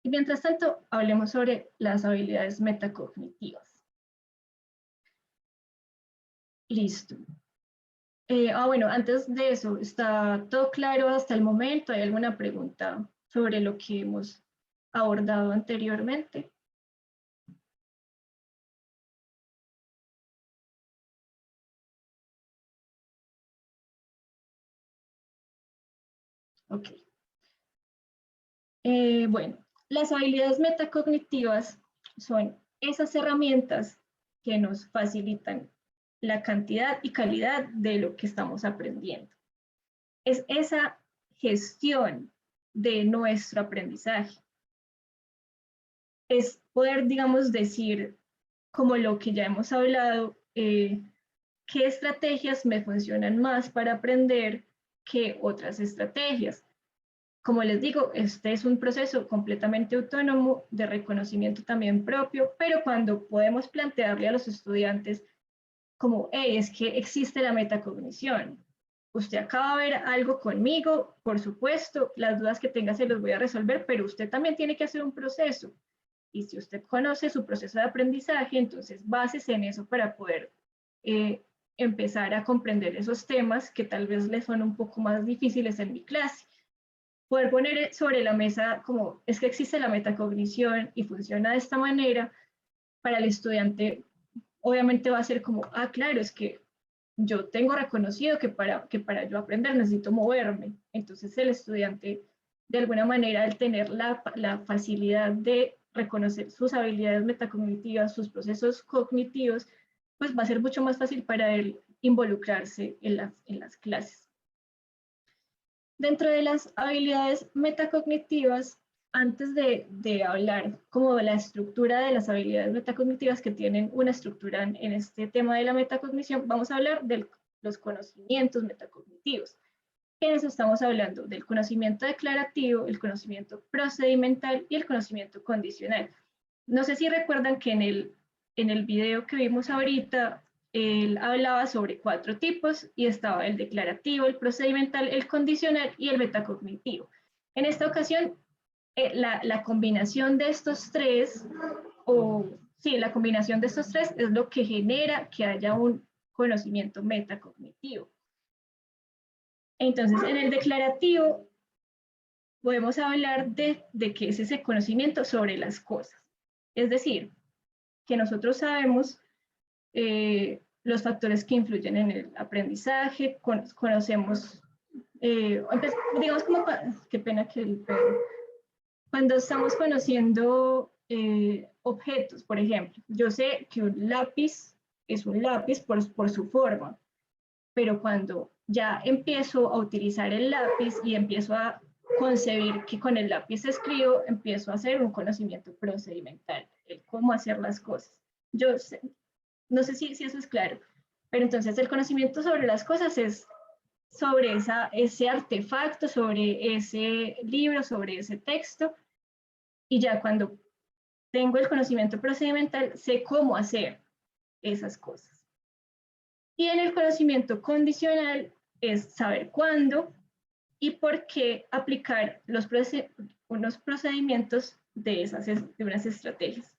Y mientras tanto, hablemos sobre las habilidades metacognitivas. Listo. Bueno, antes de eso, ¿está todo claro hasta el momento? ¿Hay alguna pregunta sobre lo que hemos abordado anteriormente? Ok. Bueno, las habilidades metacognitivas son esas herramientas que nos facilitan la cantidad y calidad de lo que estamos aprendiendo. Es esa gestión de nuestro aprendizaje. Es poder, digamos, decir, como lo que ya hemos hablado, qué estrategias me funcionan más para aprender que otras estrategias. Como les digo, este es un proceso completamente autónomo de reconocimiento también propio, pero cuando podemos plantearle a los estudiantes como, hey, es que existe la metacognición. Usted acaba de ver algo conmigo, por supuesto, las dudas que tenga se las voy a resolver, pero usted también tiene que hacer un proceso. Y si usted conoce su proceso de aprendizaje, entonces básese en eso para poder empezar a comprender esos temas que tal vez le son un poco más difíciles en mi clase. Poder poner sobre la mesa como es que existe la metacognición y funciona de esta manera, para el estudiante obviamente va a ser como, ah, claro, es que yo tengo reconocido que para yo aprender necesito moverme. Entonces el estudiante, de alguna manera, al tener la facilidad de reconocer sus habilidades metacognitivas, sus procesos cognitivos, pues va a ser mucho más fácil para él involucrarse en las clases. Dentro de las habilidades metacognitivas, antes de hablar como de la estructura de las habilidades metacognitivas que tienen una estructura en este tema de la metacognición, vamos a hablar de los conocimientos metacognitivos. En eso estamos hablando del conocimiento declarativo, el conocimiento procedimental y el conocimiento condicional. No sé si recuerdan que en el video que vimos ahorita, él hablaba sobre 4 tipos y estaba el declarativo, el procedimental, el condicional y el metacognitivo. En esta ocasión, la combinación de estos tres, la combinación de estos tres es lo que genera que haya un conocimiento metacognitivo. Entonces, en el declarativo, podemos hablar de qué es ese conocimiento sobre las cosas. Es decir, que nosotros sabemos los factores que influyen en el aprendizaje, conocemos, digamos como, qué pena que el perro, cuando estamos conociendo objetos, por ejemplo, yo sé que un lápiz es un lápiz por su forma, pero cuando ya empiezo a utilizar el lápiz y empiezo a concebir que con el lápiz escribo, empiezo a hacer un conocimiento procedimental, el cómo hacer las cosas. Yo sé, no sé si eso es claro, pero entonces el conocimiento sobre las cosas es sobre ese artefacto, sobre ese libro, sobre ese texto, y ya cuando tengo el conocimiento procedimental, sé cómo hacer esas cosas. Y en el conocimiento condicional es saber cuándo y por qué aplicar unos procedimientos de unas estrategias.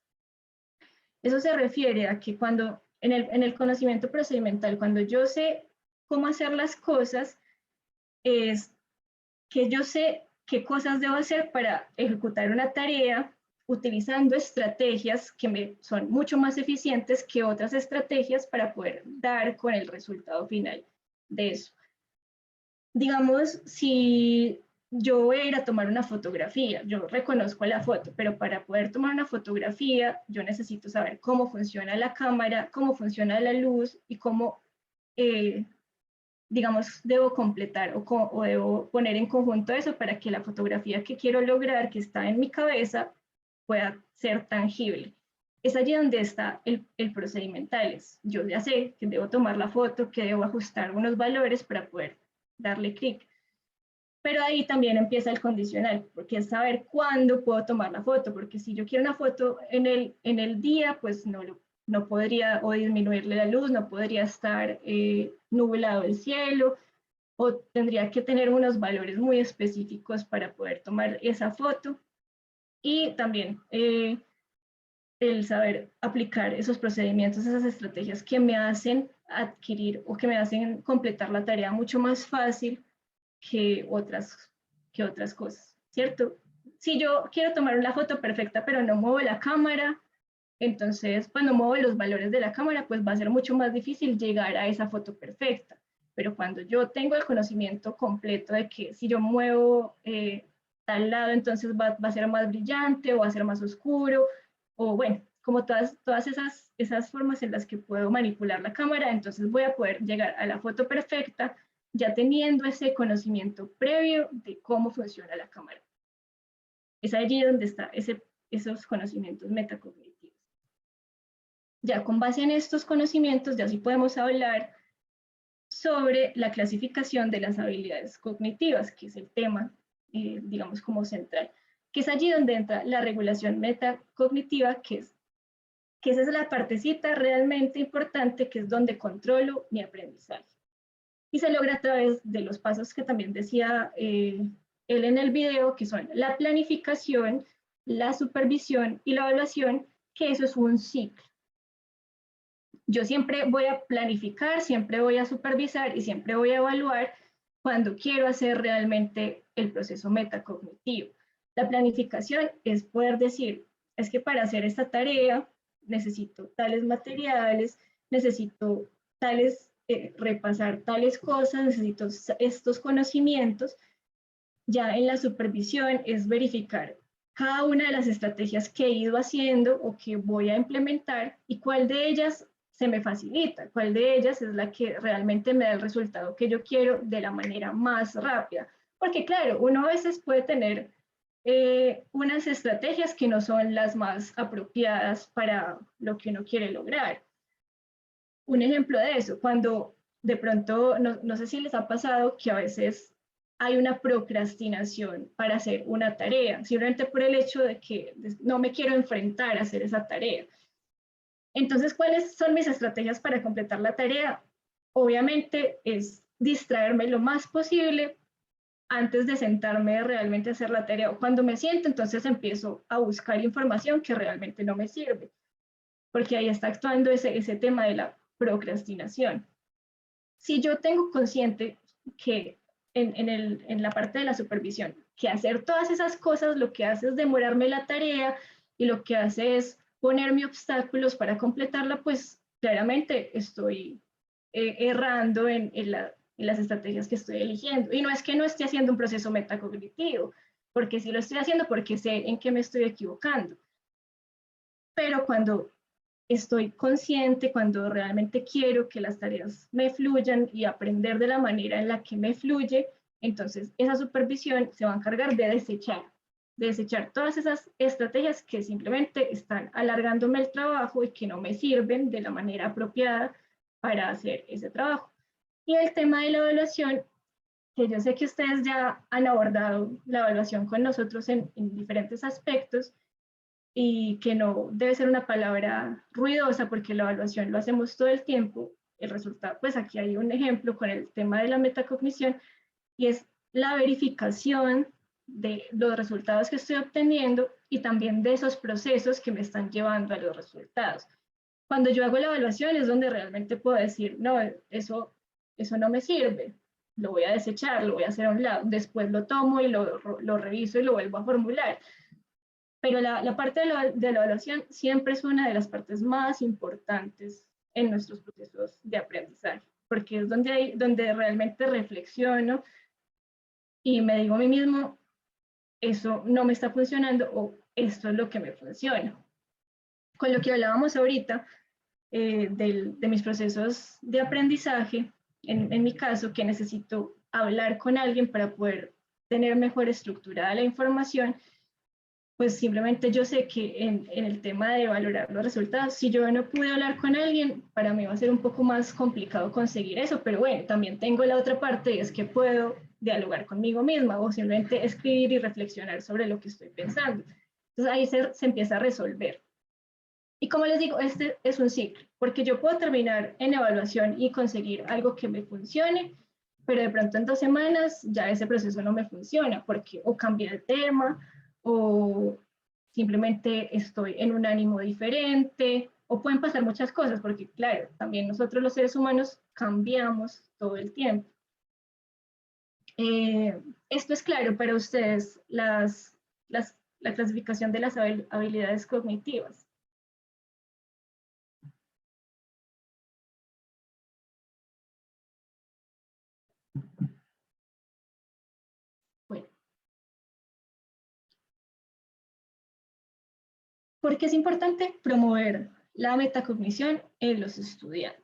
Eso se refiere a que cuando en el conocimiento procedimental, cuando yo sé cómo hacer las cosas, es que yo sé qué cosas debo hacer para ejecutar una tarea utilizando estrategias que son mucho más eficientes que otras estrategias para poder dar con el resultado final de eso. Digamos, si yo voy a ir a tomar una fotografía, yo reconozco la foto, pero para poder tomar una fotografía yo necesito saber cómo funciona la cámara, cómo funciona la luz y cómo, digamos, debo completar o debo poner en conjunto eso para que la fotografía que quiero lograr, que está en mi cabeza, pueda ser tangible. Es allí donde está el procedimental. Yo ya sé que debo tomar la foto, que debo ajustar unos valores para poder darle clic. Pero ahí también empieza el condicional, porque es saber cuándo puedo tomar la foto, porque si yo quiero una foto en el día, pues no podría o disminuirle la luz, no podría estar nublado el cielo, o tendría que tener unos valores muy específicos para poder tomar esa foto. Y también el saber aplicar esos procedimientos, esas estrategias que me hacen adquirir o que me hacen completar la tarea mucho más fácil que otras cosas, ¿cierto? Si yo quiero tomar una foto perfecta pero no muevo la cámara, entonces cuando muevo los valores de la cámara, pues va a ser mucho más difícil llegar a esa foto perfecta. Pero cuando yo tengo el conocimiento completo de que si yo muevo tal lado, entonces va a ser más brillante o va a ser más oscuro, o bueno, como todas esas formas en las que puedo manipular la cámara, entonces voy a poder llegar a la foto perfecta ya teniendo ese conocimiento previo de cómo funciona la cámara. Es allí donde están esos conocimientos metacognitivos. Ya con base en estos conocimientos, ya sí podemos hablar sobre la clasificación de las habilidades cognitivas, que es el tema, digamos, como central, que es allí donde entra la regulación metacognitiva, que esa es la partecita realmente importante, que es donde controlo mi aprendizaje. Y se logra a través de los pasos que también decía él en el video, que son la planificación, la supervisión y la evaluación, que eso es un ciclo. Yo siempre voy a planificar, siempre voy a supervisar y siempre voy a evaluar cuando quiero hacer realmente el proceso metacognitivo. La planificación es poder decir, es que para hacer esta tarea necesito tales materiales, necesito repasar tales cosas, necesito estos conocimientos. Ya en la supervisión es verificar cada una de las estrategias que he ido haciendo o que voy a implementar y cuál de ellas se me facilita, cuál de ellas es la que realmente me da el resultado que yo quiero de la manera más rápida. Porque claro, uno a veces puede tener unas estrategias que no son las más apropiadas para lo que uno quiere lograr. Un ejemplo de eso, cuando de pronto, no sé si les ha pasado que a veces hay una procrastinación para hacer una tarea, simplemente por el hecho de que no me quiero enfrentar a hacer esa tarea. Entonces, ¿cuáles son mis estrategias para completar la tarea? Obviamente es distraerme lo más posible antes de sentarme realmente a hacer la tarea. O cuando me siento, entonces empiezo a buscar información que realmente no me sirve, porque ahí está actuando ese tema de la procrastinación. Si yo tengo consciente que en la parte de la supervisión, que hacer todas esas cosas lo que hace es demorarme la tarea y lo que hace es ponerme obstáculos para completarla, pues claramente estoy errando en las estrategias que estoy eligiendo. Y no es que no esté haciendo un proceso metacognitivo, porque sí lo estoy haciendo porque sé en qué me estoy equivocando. Pero cuando estoy consciente, cuando realmente quiero que las tareas me fluyan y aprender de la manera en la que me fluye, entonces esa supervisión se va a encargar de desechar todas esas estrategias que simplemente están alargándome el trabajo y que no me sirven de la manera apropiada para hacer ese trabajo. Y el tema de la evaluación, que yo sé que ustedes ya han abordado la evaluación con nosotros en diferentes aspectos, y que no debe ser una palabra ruidosa porque la evaluación lo hacemos todo el tiempo. El resultado, pues aquí hay un ejemplo con el tema de la metacognición, y es la verificación de los resultados que estoy obteniendo y también de esos procesos que me están llevando a los resultados. Cuando yo hago la evaluación es donde realmente puedo decir, no, eso no me sirve, lo voy a desechar, lo voy a hacer a un lado, después lo tomo y lo reviso y lo vuelvo a formular. Pero la parte de la evaluación siempre es una de las partes más importantes en nuestros procesos de aprendizaje, porque es donde realmente reflexiono y me digo a mí mismo, eso no me está funcionando o esto es lo que me funciona. Con lo que hablábamos ahorita de mis procesos de aprendizaje, en mi caso, que necesito hablar con alguien para poder tener mejor estructurada la información, pues simplemente yo sé que en el tema de valorar los resultados, si yo no pude hablar con alguien, para mí va a ser un poco más complicado conseguir eso, pero bueno, también tengo la otra parte, es que puedo dialogar conmigo misma o simplemente escribir y reflexionar sobre lo que estoy pensando. Entonces ahí se empieza a resolver. Y como les digo, este es un ciclo, porque yo puedo terminar en evaluación y conseguir algo que me funcione, pero de pronto en 2 semanas ya ese proceso no me funciona, porque o cambié de tema, o simplemente estoy en un ánimo diferente, o pueden pasar muchas cosas, porque claro, también nosotros los seres humanos cambiamos todo el tiempo. Esto es claro para ustedes, la clasificación de las habilidades cognitivas. Bueno, ¿por qué es importante promover la metacognición en los estudiantes?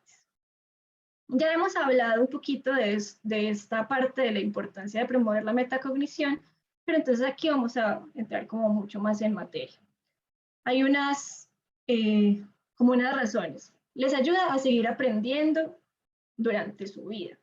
Ya hemos hablado un poquito de esta parte de la importancia de promover la metacognición, pero entonces aquí vamos a entrar como mucho más en materia. Hay como unas razones. Les ayuda a seguir aprendiendo durante su vida.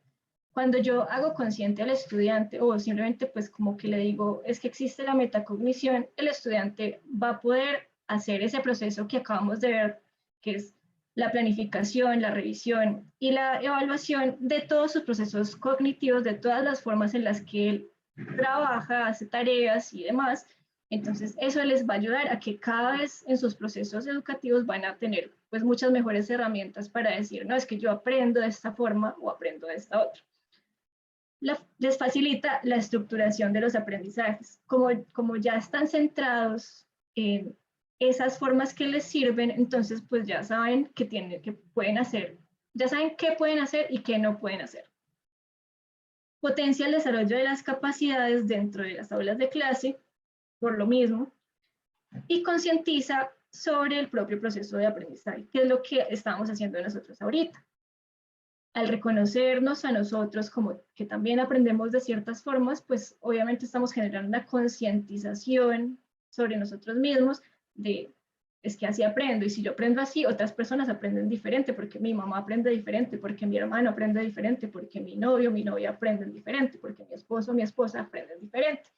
Cuando yo hago consciente al estudiante o simplemente pues como que le digo es que existe la metacognición, el estudiante va a poder hacer ese proceso que acabamos de ver, que es la planificación, la revisión y la evaluación de todos sus procesos cognitivos, de todas las formas en las que él trabaja, hace tareas y demás. Entonces, eso les va a ayudar a que cada vez en sus procesos educativos van a tener pues muchas mejores herramientas para decir, no, es que yo aprendo de esta forma o aprendo de esta otra. Les facilita la estructuración de los aprendizajes. Como ya están centrados en esas formas que les sirven, entonces pues ya saben que pueden hacer, ya saben qué pueden hacer y qué no pueden hacer. Potencia el desarrollo de las capacidades dentro de las aulas de clase, por lo mismo, y concientiza sobre el propio proceso de aprendizaje, que es lo que estamos haciendo nosotros ahorita. Al reconocernos a nosotros como que también aprendemos de ciertas formas, pues obviamente estamos generando una concientización sobre nosotros mismos de, es que así aprendo, y si yo aprendo así, otras personas aprenden diferente, porque mi mamá aprende diferente, porque mi hermano aprende diferente, porque mi novio, mi novia aprenden diferente, porque mi esposo, mi esposa aprenden diferente.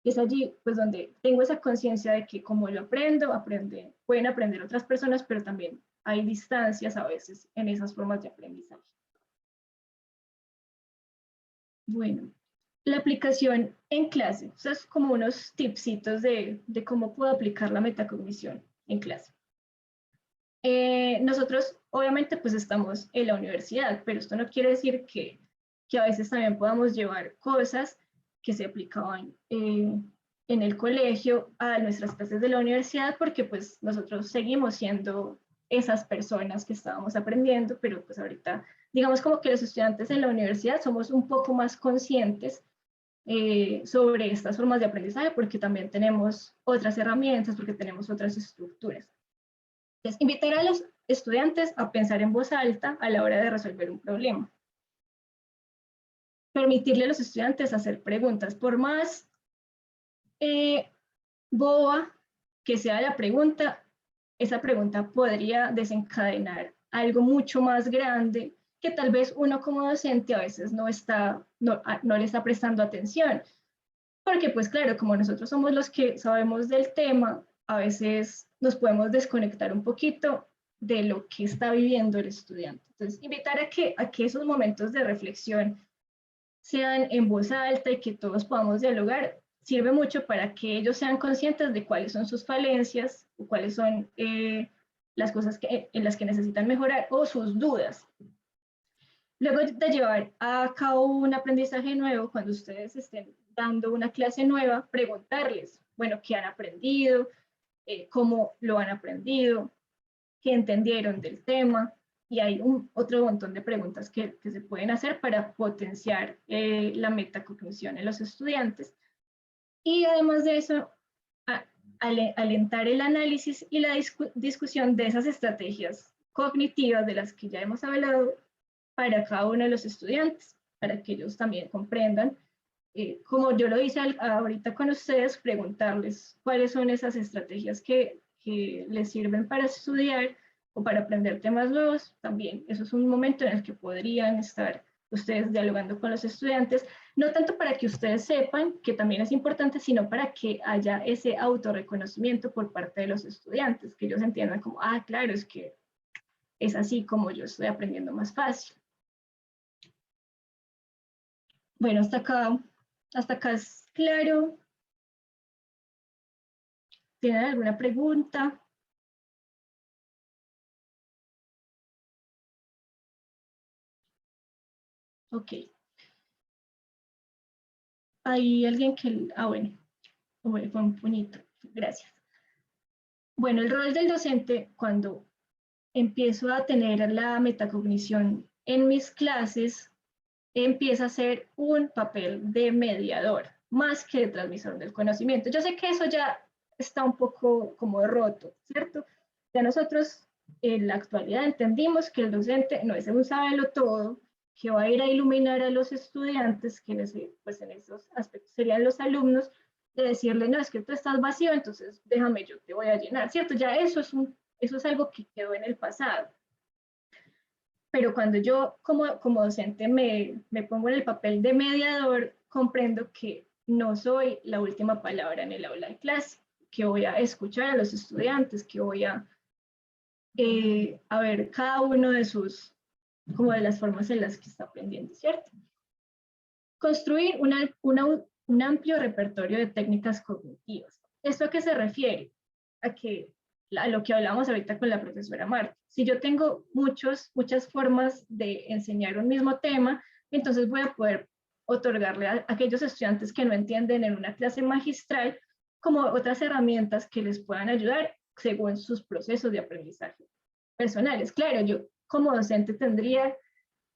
Y es allí pues donde tengo esa conciencia de que como yo aprendo, pueden aprender otras personas, pero también hay distancias a veces en esas formas de aprendizaje. Bueno, la aplicación en clase. Estos son como unos tipsitos de cómo puedo aplicar la metacognición en clase. Nosotros obviamente pues estamos en la universidad, pero esto no quiere decir que que a veces también podamos llevar cosas que se aplicaban en el colegio a nuestras clases de la universidad, porque pues nosotros seguimos siendo esas personas que estábamos aprendiendo, pero pues ahorita digamos como que los estudiantes en la universidad somos un poco más conscientes sobre estas formas de aprendizaje, porque también tenemos otras herramientas, porque tenemos otras estructuras. Entonces, invitar a los estudiantes a pensar en voz alta a la hora de resolver un problema. Permitirle a los estudiantes hacer preguntas, por más boba que sea la pregunta, esa pregunta podría desencadenar algo mucho más grande que tal vez uno como docente a veces no le está prestando atención. Porque pues claro, como nosotros somos los que sabemos del tema, a veces nos podemos desconectar un poquito de lo que está viviendo el estudiante. Entonces, invitar a que esos momentos de reflexión sean en voz alta y que todos podamos dialogar, sirve mucho para que ellos sean conscientes de cuáles son sus falencias o cuáles son las cosas en las que necesitan mejorar o sus dudas. Luego de llevar a cabo un aprendizaje nuevo, cuando ustedes estén dando una clase nueva, preguntarles, bueno, ¿qué han aprendido? ¿Cómo lo han aprendido? ¿Qué entendieron del tema? Y hay otro montón de preguntas que se pueden hacer para potenciar la metacognición en los estudiantes. Y además de eso, alentar el análisis y la discusión de esas estrategias cognitivas de las que ya hemos hablado para cada uno de los estudiantes, para que ellos también comprendan, como yo lo hice ahorita con ustedes, preguntarles cuáles son esas estrategias que les sirven para estudiar o para aprender temas nuevos. También eso es un momento en el que podrían estar ustedes dialogando con los estudiantes, no tanto para que ustedes sepan, que también es importante, sino para que haya ese autorreconocimiento por parte de los estudiantes, que ellos entiendan como, ah, claro, es que es así como yo estoy aprendiendo más fácil. Bueno, hasta acá es claro. ¿Tienen alguna pregunta? Ok. Hay alguien que... Ah, bueno, fue un puñito. Gracias. Bueno, el rol del docente, cuando empiezo a tener la metacognición en mis clases, empieza a ser un papel de mediador, más que de transmisor del conocimiento. Yo sé que eso ya está un poco como roto, ¿cierto? Ya nosotros en la actualidad entendimos que el docente no es un todo, que va a ir a iluminar a los estudiantes, que pues en esos aspectos serían los alumnos, de decirle, no, es que tú estás vacío, entonces déjame, yo te voy a llenar, ¿cierto? Ya eso es algo que quedó en el pasado. Pero cuando yo como docente me pongo en el papel de mediador, comprendo que no soy la última palabra en el aula de clase, que voy a escuchar a los estudiantes, que voy a ver cada uno de como de las formas en las que está aprendiendo, ¿cierto? Construir un amplio repertorio de técnicas cognitivas. ¿Esto a qué se refiere? A lo que hablamos ahorita con la profesora Marta. Si yo tengo muchas formas de enseñar un mismo tema, entonces voy a poder otorgarle a aquellos estudiantes que no entienden en una clase magistral como otras herramientas que les puedan ayudar según sus procesos de aprendizaje personales. Claro, yo como docente tendría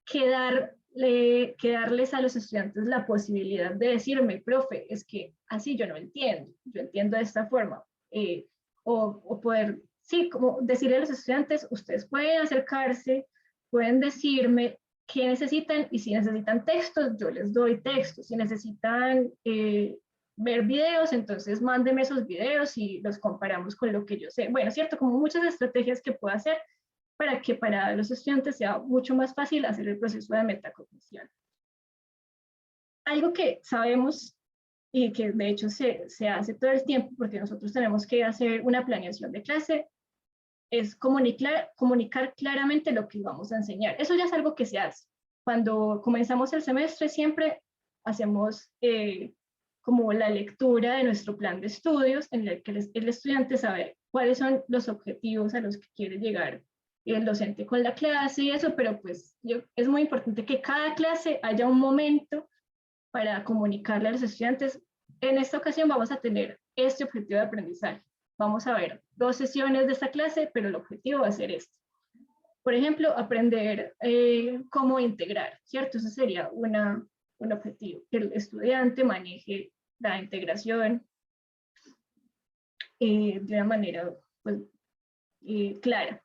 que darles a los estudiantes la posibilidad de decirme, profe, es que así yo no entiendo, yo entiendo de esta forma. O poder, sí, como decirle a los estudiantes, ustedes pueden acercarse, pueden decirme qué necesitan y si necesitan textos, yo les doy textos. Si necesitan ver videos, entonces mándenme esos videos y los comparamos con lo que yo sé. Bueno, cierto, como muchas estrategias que puedo hacer para que para los estudiantes sea mucho más fácil hacer el proceso de metacognición. Algo que sabemos y que de hecho se hace todo el tiempo, porque nosotros tenemos que hacer una planeación de clase, es comunicar claramente lo que vamos a enseñar. Eso ya es algo que se hace. Cuando comenzamos el semestre siempre hacemos como la lectura de nuestro plan de estudios, en el que el estudiante sabe cuáles son los objetivos a los que quiere llegar el docente con la clase y eso, pero pues es muy importante que cada clase haya un momento para comunicarle a los estudiantes. En esta ocasión vamos a tener este objetivo de aprendizaje. Vamos a ver 2 sesiones de esta clase, pero el objetivo va a ser este. Por ejemplo, aprender cómo integrar, ¿cierto? Ese sería un objetivo, que el estudiante maneje la integración de una manera pues, clara.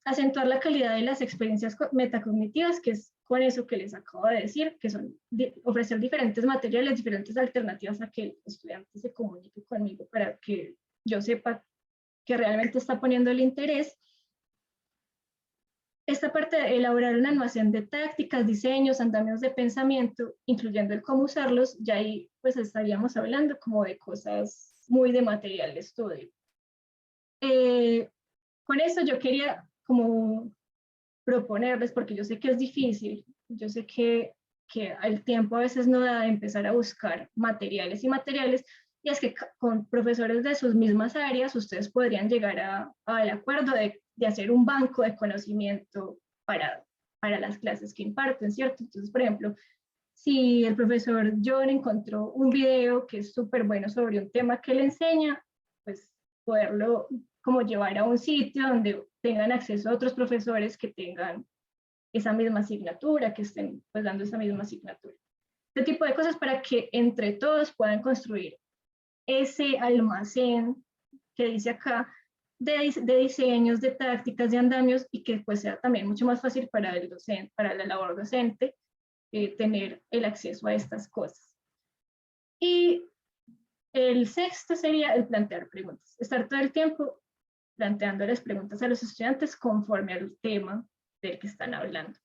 Acentuar la calidad de las experiencias metacognitivas, que es con eso que les acabo de decir, que son ofrecer diferentes materiales, diferentes alternativas a que el estudiante se comunique conmigo para que yo sepa que realmente está poniendo el interés. Esta parte de elaborar un almacén de tácticas, diseños, andamios de pensamiento, incluyendo el cómo usarlos, ya ahí pues estaríamos hablando como de cosas muy de material de estudio. Con esto yo quería como proponerles, porque yo sé que es difícil, yo sé que el tiempo a veces no da de empezar a buscar materiales y materiales, y es que con profesores de sus mismas áreas ustedes podrían llegar al acuerdo de hacer un banco de conocimiento para las clases que imparten, ¿cierto? Entonces, por ejemplo, si el profesor John encontró un video que es súper bueno sobre un tema que le enseña, pues poderlo como llevar a un sitio donde tengan acceso a otros profesores que tengan esa misma asignatura, que estén pues dando esa misma asignatura. Este tipo de cosas para que entre todos puedan construir ese almacén que dice acá de diseños, de tácticas, de andamios, y que pues sea también mucho más fácil para el docente, para la labor docente, tener el acceso a estas cosas. Y el sexto sería el plantear preguntas. Estar todo el tiempo planteando las preguntas a los estudiantes conforme al tema del que están hablando.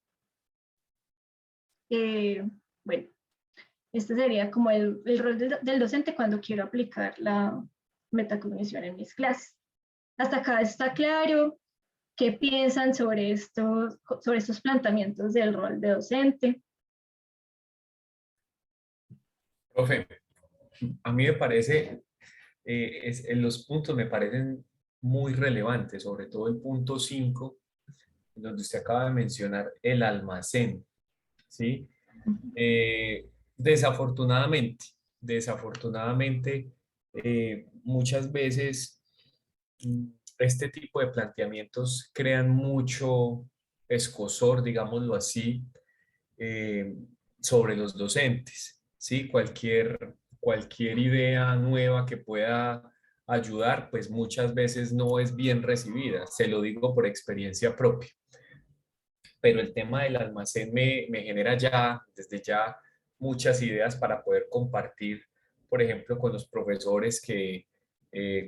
Bueno, este sería como el rol del docente cuando quiero aplicar la metacognición en mis clases. Hasta acá está claro. ¿Qué piensan sobre estos planteamientos del rol de docente? Profe, a mí me parece, los puntos me parecen muy relevantes, sobre todo el punto 5, donde usted acaba de mencionar el almacén, ¿sí? Desafortunadamente, muchas veces este tipo de planteamientos crean mucho escozor, digámoslo así, sobre los docentes, ¿sí? Cualquier idea nueva que pueda ayudar, pues muchas veces no es bien recibida, se lo digo por experiencia propia. Pero el tema del almacén me genera desde ya, muchas ideas para poder compartir, por ejemplo, con los profesores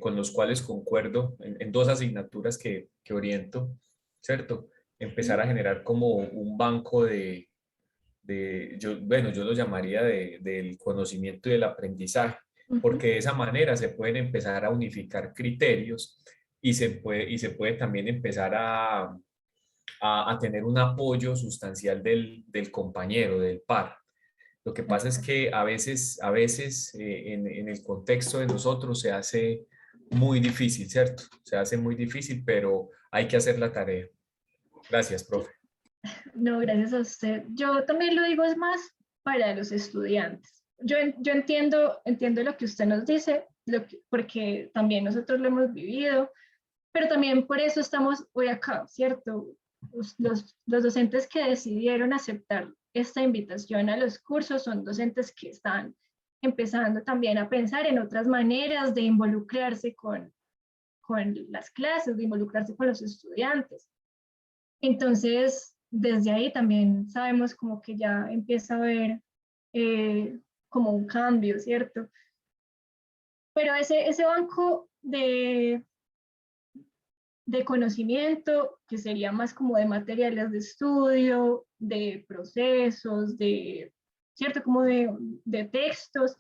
con los cuales concuerdo en 2 asignaturas que oriento, ¿cierto? Empezar a generar como un banco yo lo llamaría del conocimiento y del aprendizaje, porque de esa manera se pueden empezar a unificar criterios y se puede también empezar a tener un apoyo sustancial del compañero, del par. Lo que pasa es que a veces en el contexto de nosotros se hace muy difícil, ¿cierto? Se hace muy difícil, pero hay que hacer la tarea. Gracias, profe. No, gracias a usted. Yo también lo digo, es más para los estudiantes. Yo entiendo lo que usted nos dice, porque también nosotros lo hemos vivido, pero también por eso estamos hoy acá, ¿cierto? Los docentes que decidieron aceptar esta invitación a los cursos son docentes que están empezando también a pensar en otras maneras de involucrarse con las clases, de involucrarse con los estudiantes. Entonces, desde ahí también sabemos como que ya empieza a haber como un cambio, ¿cierto? Pero ese banco de conocimiento, que sería más como de materiales de estudio, de procesos, ¿cierto? Como de textos.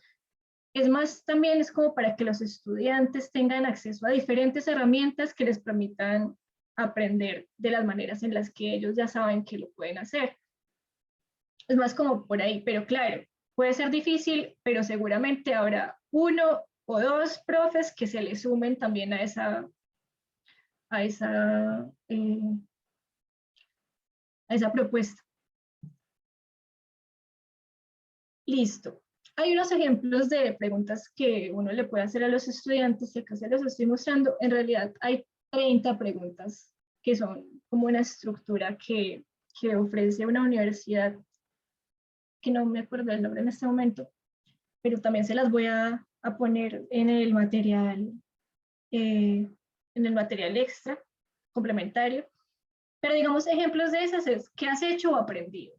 Es más, también es como para que los estudiantes tengan acceso a diferentes herramientas que les permitan aprender de las maneras en las que ellos ya saben que lo pueden hacer. Es más como por ahí, pero claro, puede ser difícil, pero seguramente habrá 1 o 2 profes que se le sumen también a a esa propuesta. Listo. Hay unos ejemplos de preguntas que uno le puede hacer a los estudiantes, y acá se los estoy mostrando. En realidad hay 30 preguntas que son como una estructura que ofrece una universidad, que no me acuerdo el nombre en este momento, pero también se las voy a poner en el material extra, complementario. Pero digamos, ejemplos de esas es, ¿qué has hecho o aprendido?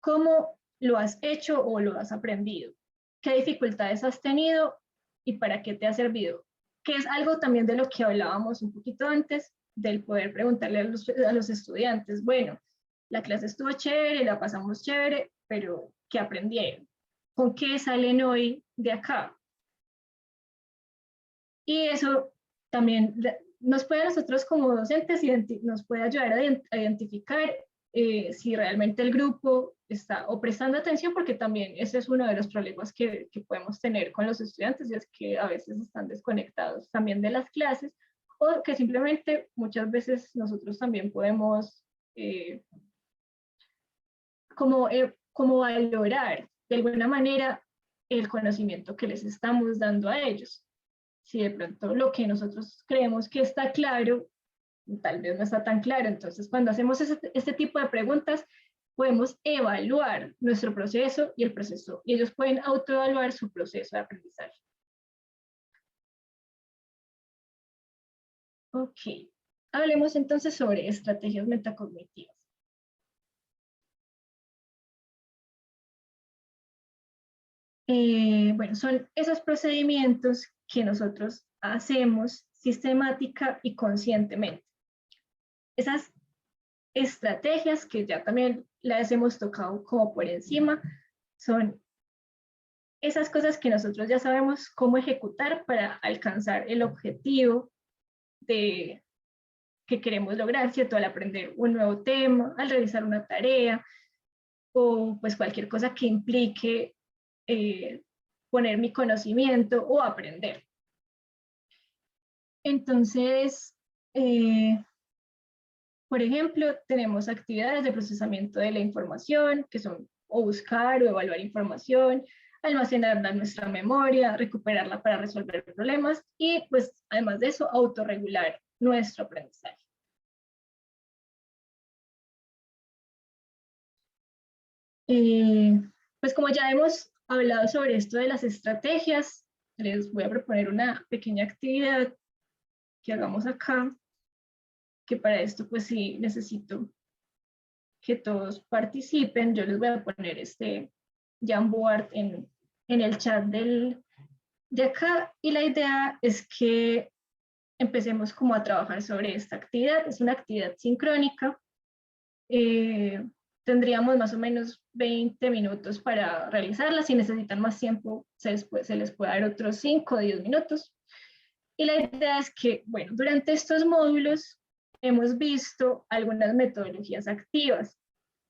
¿Cómo lo has hecho o lo has aprendido? ¿Qué dificultades has tenido y para qué te ha servido? Que es algo también de lo que hablábamos un poquito antes, del poder preguntarle a los estudiantes, bueno, la clase estuvo chévere, la pasamos chévere, pero ¿qué aprendieron? ¿Con qué salen hoy de acá? Y eso también nos puede a nosotros como docentes, nos puede ayudar a identificar si realmente el grupo está o prestando atención, porque también ese es uno de los problemas que podemos tener con los estudiantes, y es que a veces están desconectados también de las clases, o que simplemente muchas veces nosotros también podemos como valorar de alguna manera el conocimiento que les estamos dando a ellos. Si de pronto lo que nosotros creemos que está claro, tal vez no está tan claro. Entonces, cuando hacemos este tipo de preguntas, podemos evaluar nuestro proceso y el proceso, y ellos pueden autoevaluar su proceso de aprendizaje. Ok, hablemos entonces sobre estrategias metacognitivas. Bueno, son esos procedimientos que nosotros hacemos sistemática y conscientemente. Esas estrategias que ya también las hemos tocado como por encima, son esas cosas que nosotros ya sabemos cómo ejecutar para alcanzar el objetivo que queremos lograr, ¿cierto? Al aprender un nuevo tema, al realizar una tarea, o pues cualquier cosa que implique poner mi conocimiento o aprender. Entonces, por ejemplo, tenemos actividades de procesamiento de la información, que son o buscar o evaluar información, almacenarla en nuestra memoria, recuperarla para resolver problemas y, pues, además de eso, autorregular nuestro aprendizaje. Pues como ya hemos hablado sobre esto de las estrategias, les voy a proponer una pequeña actividad que hagamos acá, que para esto pues sí necesito que todos participen. Yo les voy a poner este Jamboard en el chat de acá, y la idea es que empecemos como a trabajar sobre esta actividad. Es una actividad sincrónica. Tendríamos más o menos 20 minutos para realizarla. Si necesitan más tiempo, se les puede dar otros 5 o 10 minutos. Y la idea es que, bueno, durante estos módulos hemos visto algunas metodologías activas: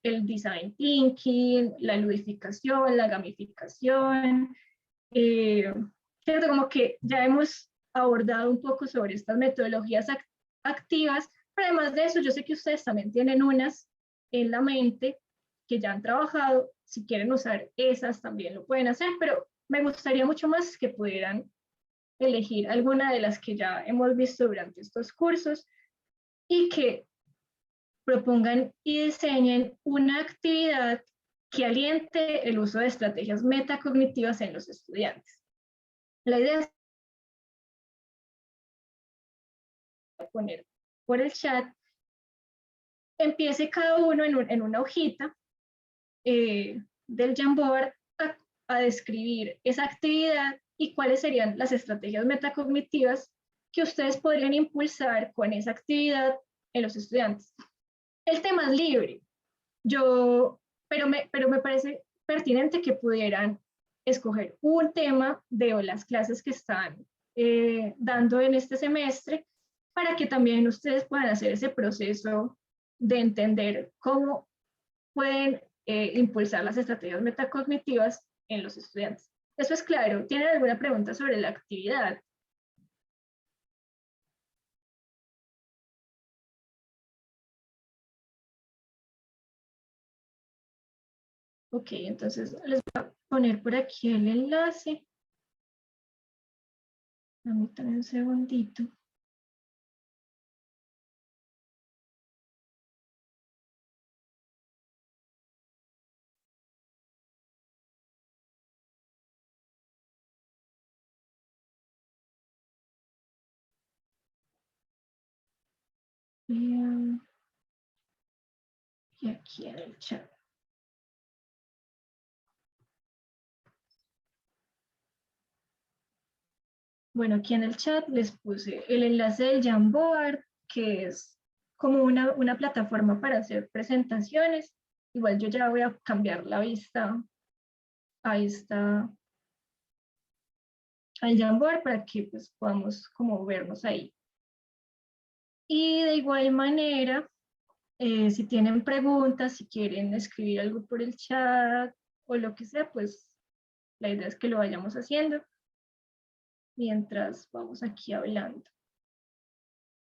el design thinking, la ludificación, la gamificación. ¿Cierto? Como que ya hemos abordado un poco sobre estas metodologías activas, pero además de eso, yo sé que ustedes también tienen unas en la mente que ya han trabajado. Si quieren usar esas, también lo pueden hacer, pero me gustaría mucho más que pudieran elegir alguna de las que ya hemos visto durante estos cursos y que propongan y diseñen una actividad que aliente el uso de estrategias metacognitivas en los estudiantes. La idea es poner por el chat, empiece cada uno en una hojita del Jamboard a describir esa actividad y cuáles serían las estrategias metacognitivas que ustedes podrían impulsar con esa actividad en los estudiantes. El tema es libre, pero me parece pertinente que pudieran escoger un tema de las clases que están dando en este semestre, para que también ustedes puedan hacer ese proceso de entender cómo pueden impulsar las estrategias metacognitivas en los estudiantes. ¿Eso es claro? ¿Tienen alguna pregunta sobre la actividad? Ok, entonces les voy a poner por aquí el enlace. Permítanme un segundito. Bien. Y aquí en el chat. Bueno, aquí en el chat les puse el enlace del Jamboard, que es como una plataforma para hacer presentaciones. Igual yo ya voy a cambiar la vista a esta, al Jamboard para que pues podamos como vernos ahí. Y de igual manera, si tienen preguntas, si quieren escribir algo por el chat o lo que sea, pues la idea es que lo vayamos haciendo mientras vamos aquí hablando.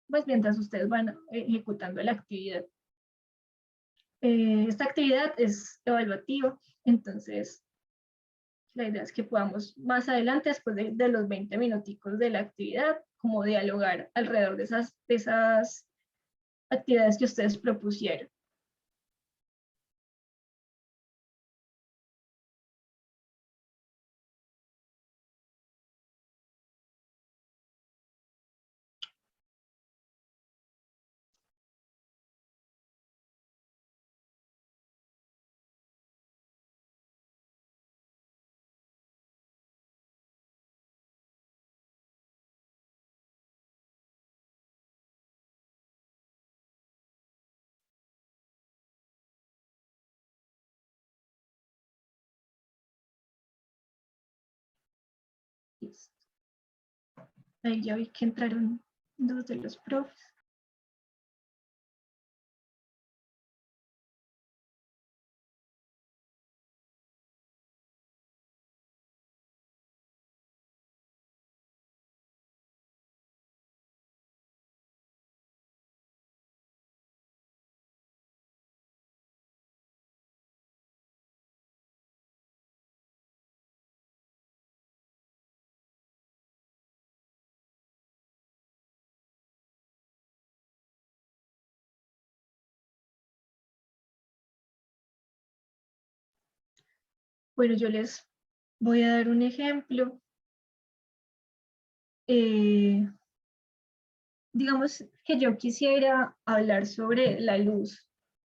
Pues mientras ustedes van ejecutando la actividad. Esta actividad es evaluativa, entonces la idea es que podamos más adelante, después de los 20 minuticos de la actividad, como dialogar alrededor de esas actividades que ustedes propusieron. Listo. Ahí ya vi que entraron 2 de los profes. Bueno, yo les voy a dar un ejemplo. Digamos que yo quisiera hablar sobre la luz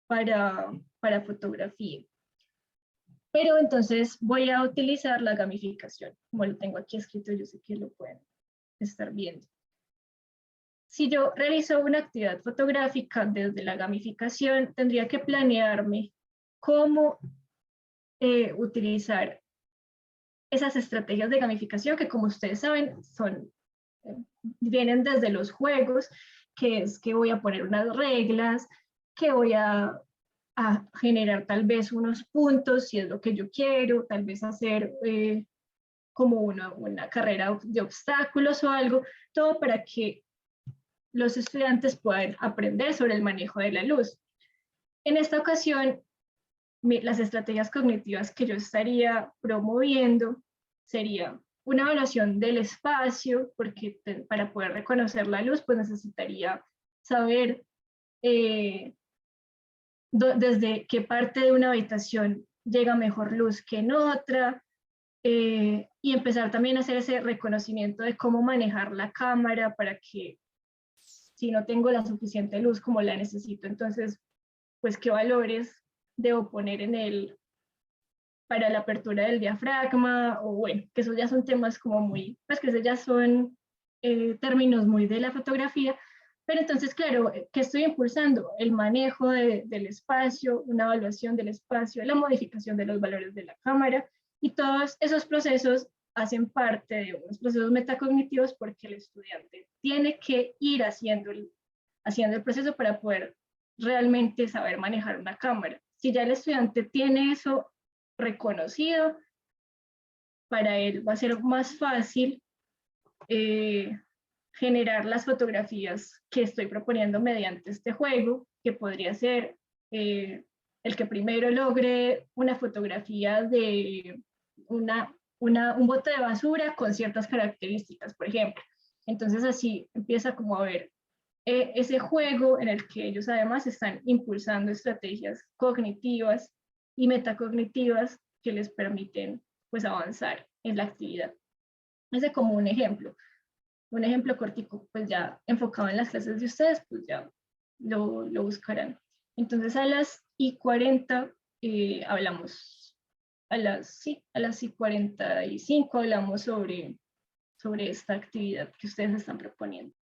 para fotografía. Pero entonces voy a utilizar la gamificación. Como lo tengo aquí escrito, yo sé que lo pueden estar viendo. Si yo realizo una actividad fotográfica desde la gamificación, tendría que planearme cómo utilizar esas estrategias de gamificación que, como ustedes saben, vienen desde los juegos, que es que voy a poner unas reglas, que voy a generar tal vez unos puntos, si es lo que yo quiero, tal vez hacer como una carrera de obstáculos o algo, todo para que los estudiantes puedan aprender sobre el manejo de la luz. En esta ocasión, las estrategias cognitivas que yo estaría promoviendo sería una evaluación del espacio, porque para poder reconocer la luz, pues necesitaría saber desde qué parte de una habitación llega mejor luz que en otra, y empezar también a hacer ese reconocimiento de cómo manejar la cámara para que si no tengo la suficiente luz como la necesito, entonces, pues qué valores debo poner para la apertura del diafragma, o bueno, que esos ya son temas como muy, pues que esos ya son términos muy de la fotografía, pero entonces, claro, ¿qué estoy impulsando? El manejo del espacio, una evaluación del espacio, la modificación de los valores de la cámara, y todos esos procesos hacen parte de unos procesos metacognitivos porque el estudiante tiene que ir haciendo el proceso para poder realmente saber manejar una cámara. Si ya el estudiante tiene eso reconocido, para él va a ser más fácil generar las fotografías que estoy proponiendo mediante este juego, que podría ser el que primero logre una fotografía de un bote de basura con ciertas características, por ejemplo. Entonces así empieza como a ver ese juego en el que ellos además están impulsando estrategias cognitivas y metacognitivas que les permiten pues avanzar en la actividad. Ese como un ejemplo cortico, pues ya enfocado en las clases de ustedes, pues ya lo buscarán. Entonces a las I:40 hablamos, a las I:45 hablamos sobre esta actividad que ustedes están proponiendo.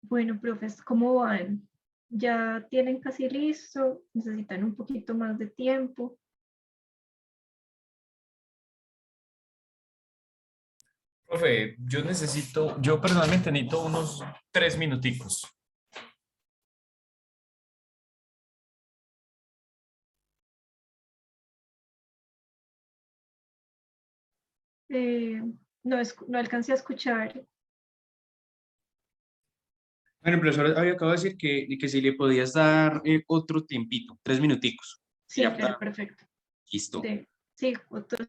Bueno, profes, ¿cómo van? ¿Ya tienen casi listo? ¿Necesitan un poquito más de tiempo? Profe, yo personalmente necesito unos 3 minuticos. Eh, no, no alcancé a escuchar. Bueno, el profesor había acabado de decir que si le podías dar otro tiempito, 3 minuticos. Y ya Sí, está claro, perfecto. listo. Sí, otro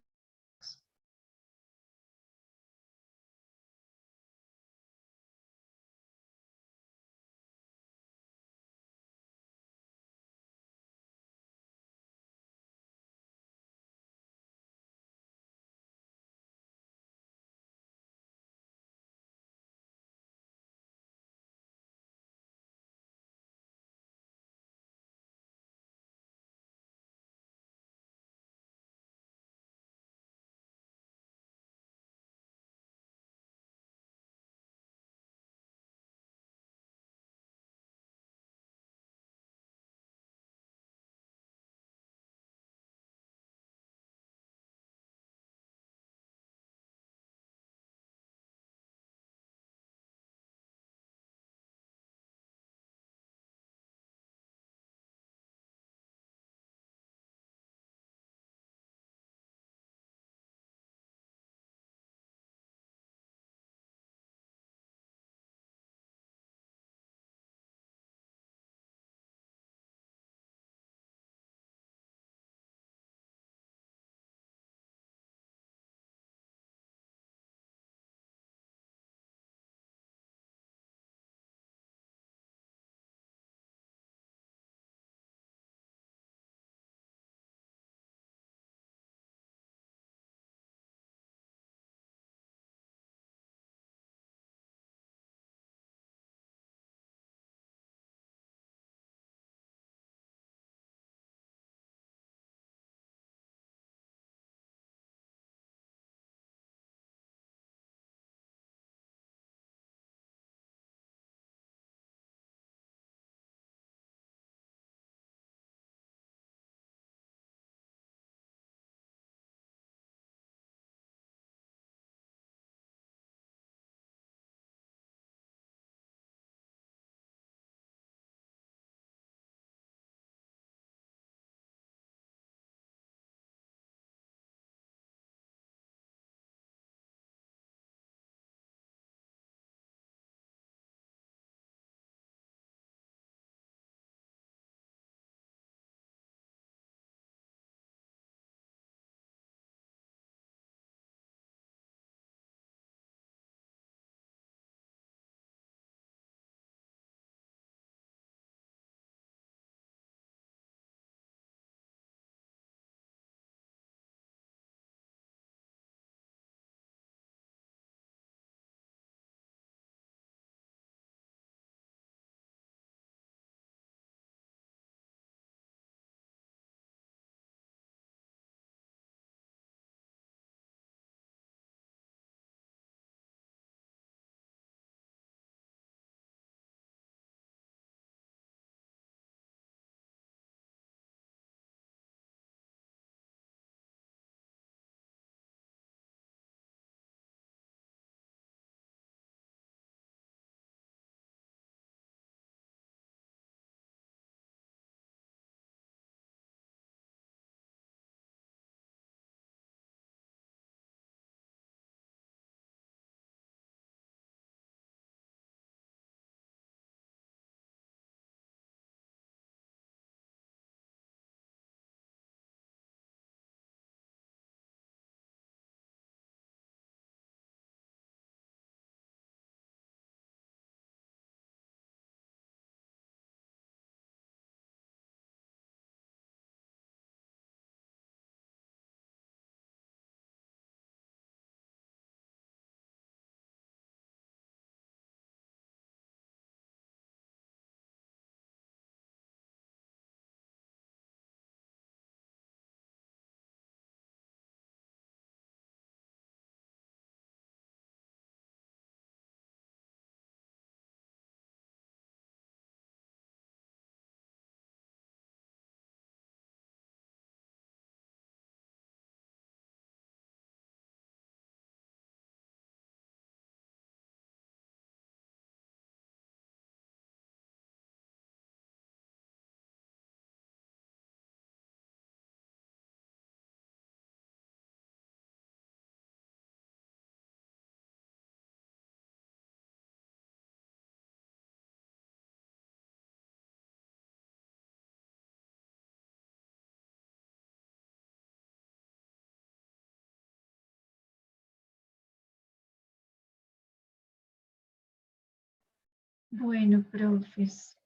Bueno, profes,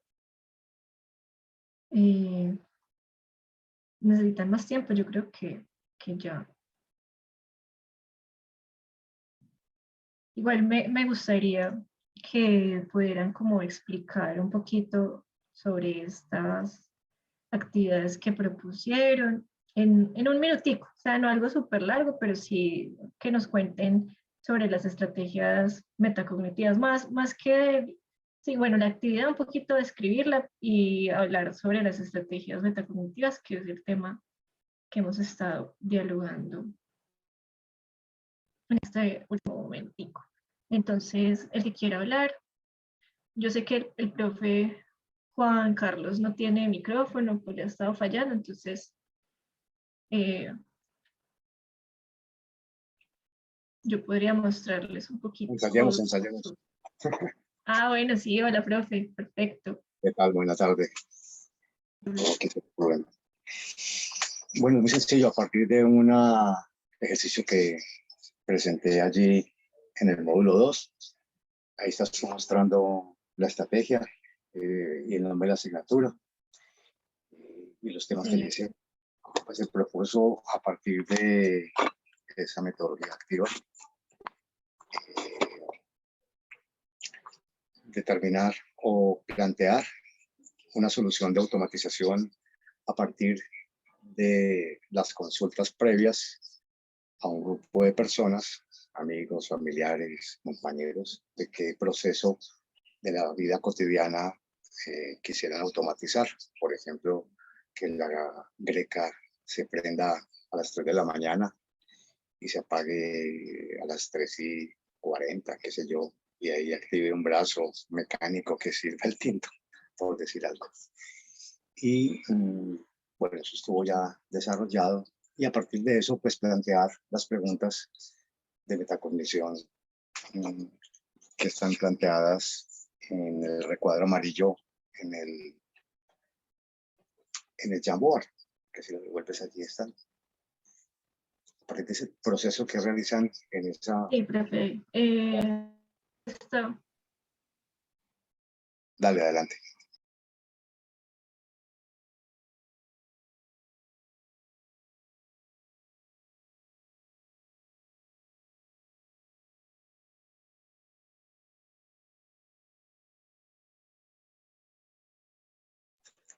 eh, necesitan más tiempo, yo creo que ya. Igual me gustaría que pudieran como explicar un poquito sobre estas actividades que propusieron en un minutico, o sea, no algo súper largo, pero sí que nos cuenten sobre las estrategias metacognitivas, más que, sí, bueno, la actividad un poquito describirla y hablar sobre las estrategias metacognitivas, que es el tema que hemos estado dialogando en este último momentico. Entonces, el que quiera hablar, yo sé que el profe Juan Carlos no tiene micrófono, pues le ha estado fallando, entonces eh, yo podría mostrarles un poquito. Ensayemos, ensayemos. Ah, bueno, sí, hola, profe, perfecto. ¿Qué tal? Buena tarde. Aquí está el problema. Bueno, muy sencillo, a partir de un ejercicio que presenté allí en el módulo 2, ahí estás mostrando la estrategia y el nombre de la asignatura y los temas que Sí. dice. Pues se propuso a partir de esa metodología activa determinar o plantear una solución de automatización a partir de las consultas previas a un grupo de personas, amigos, familiares, compañeros, de qué proceso de la vida cotidiana quisieran automatizar. Por ejemplo, que la greca se prenda a las 3 de la mañana y se apague a las 3:40, qué sé yo, y ahí active un brazo mecánico que sirva el tinto, por decir algo. Y bueno, eso estuvo ya desarrollado y a partir de eso, pues plantear las preguntas de metacognición que están planteadas en el recuadro amarillo en el Jamboard, que si lo devuelves allí están. A partir de ese proceso que realizan en esa... Sí, profe. Esto, Dale, adelante.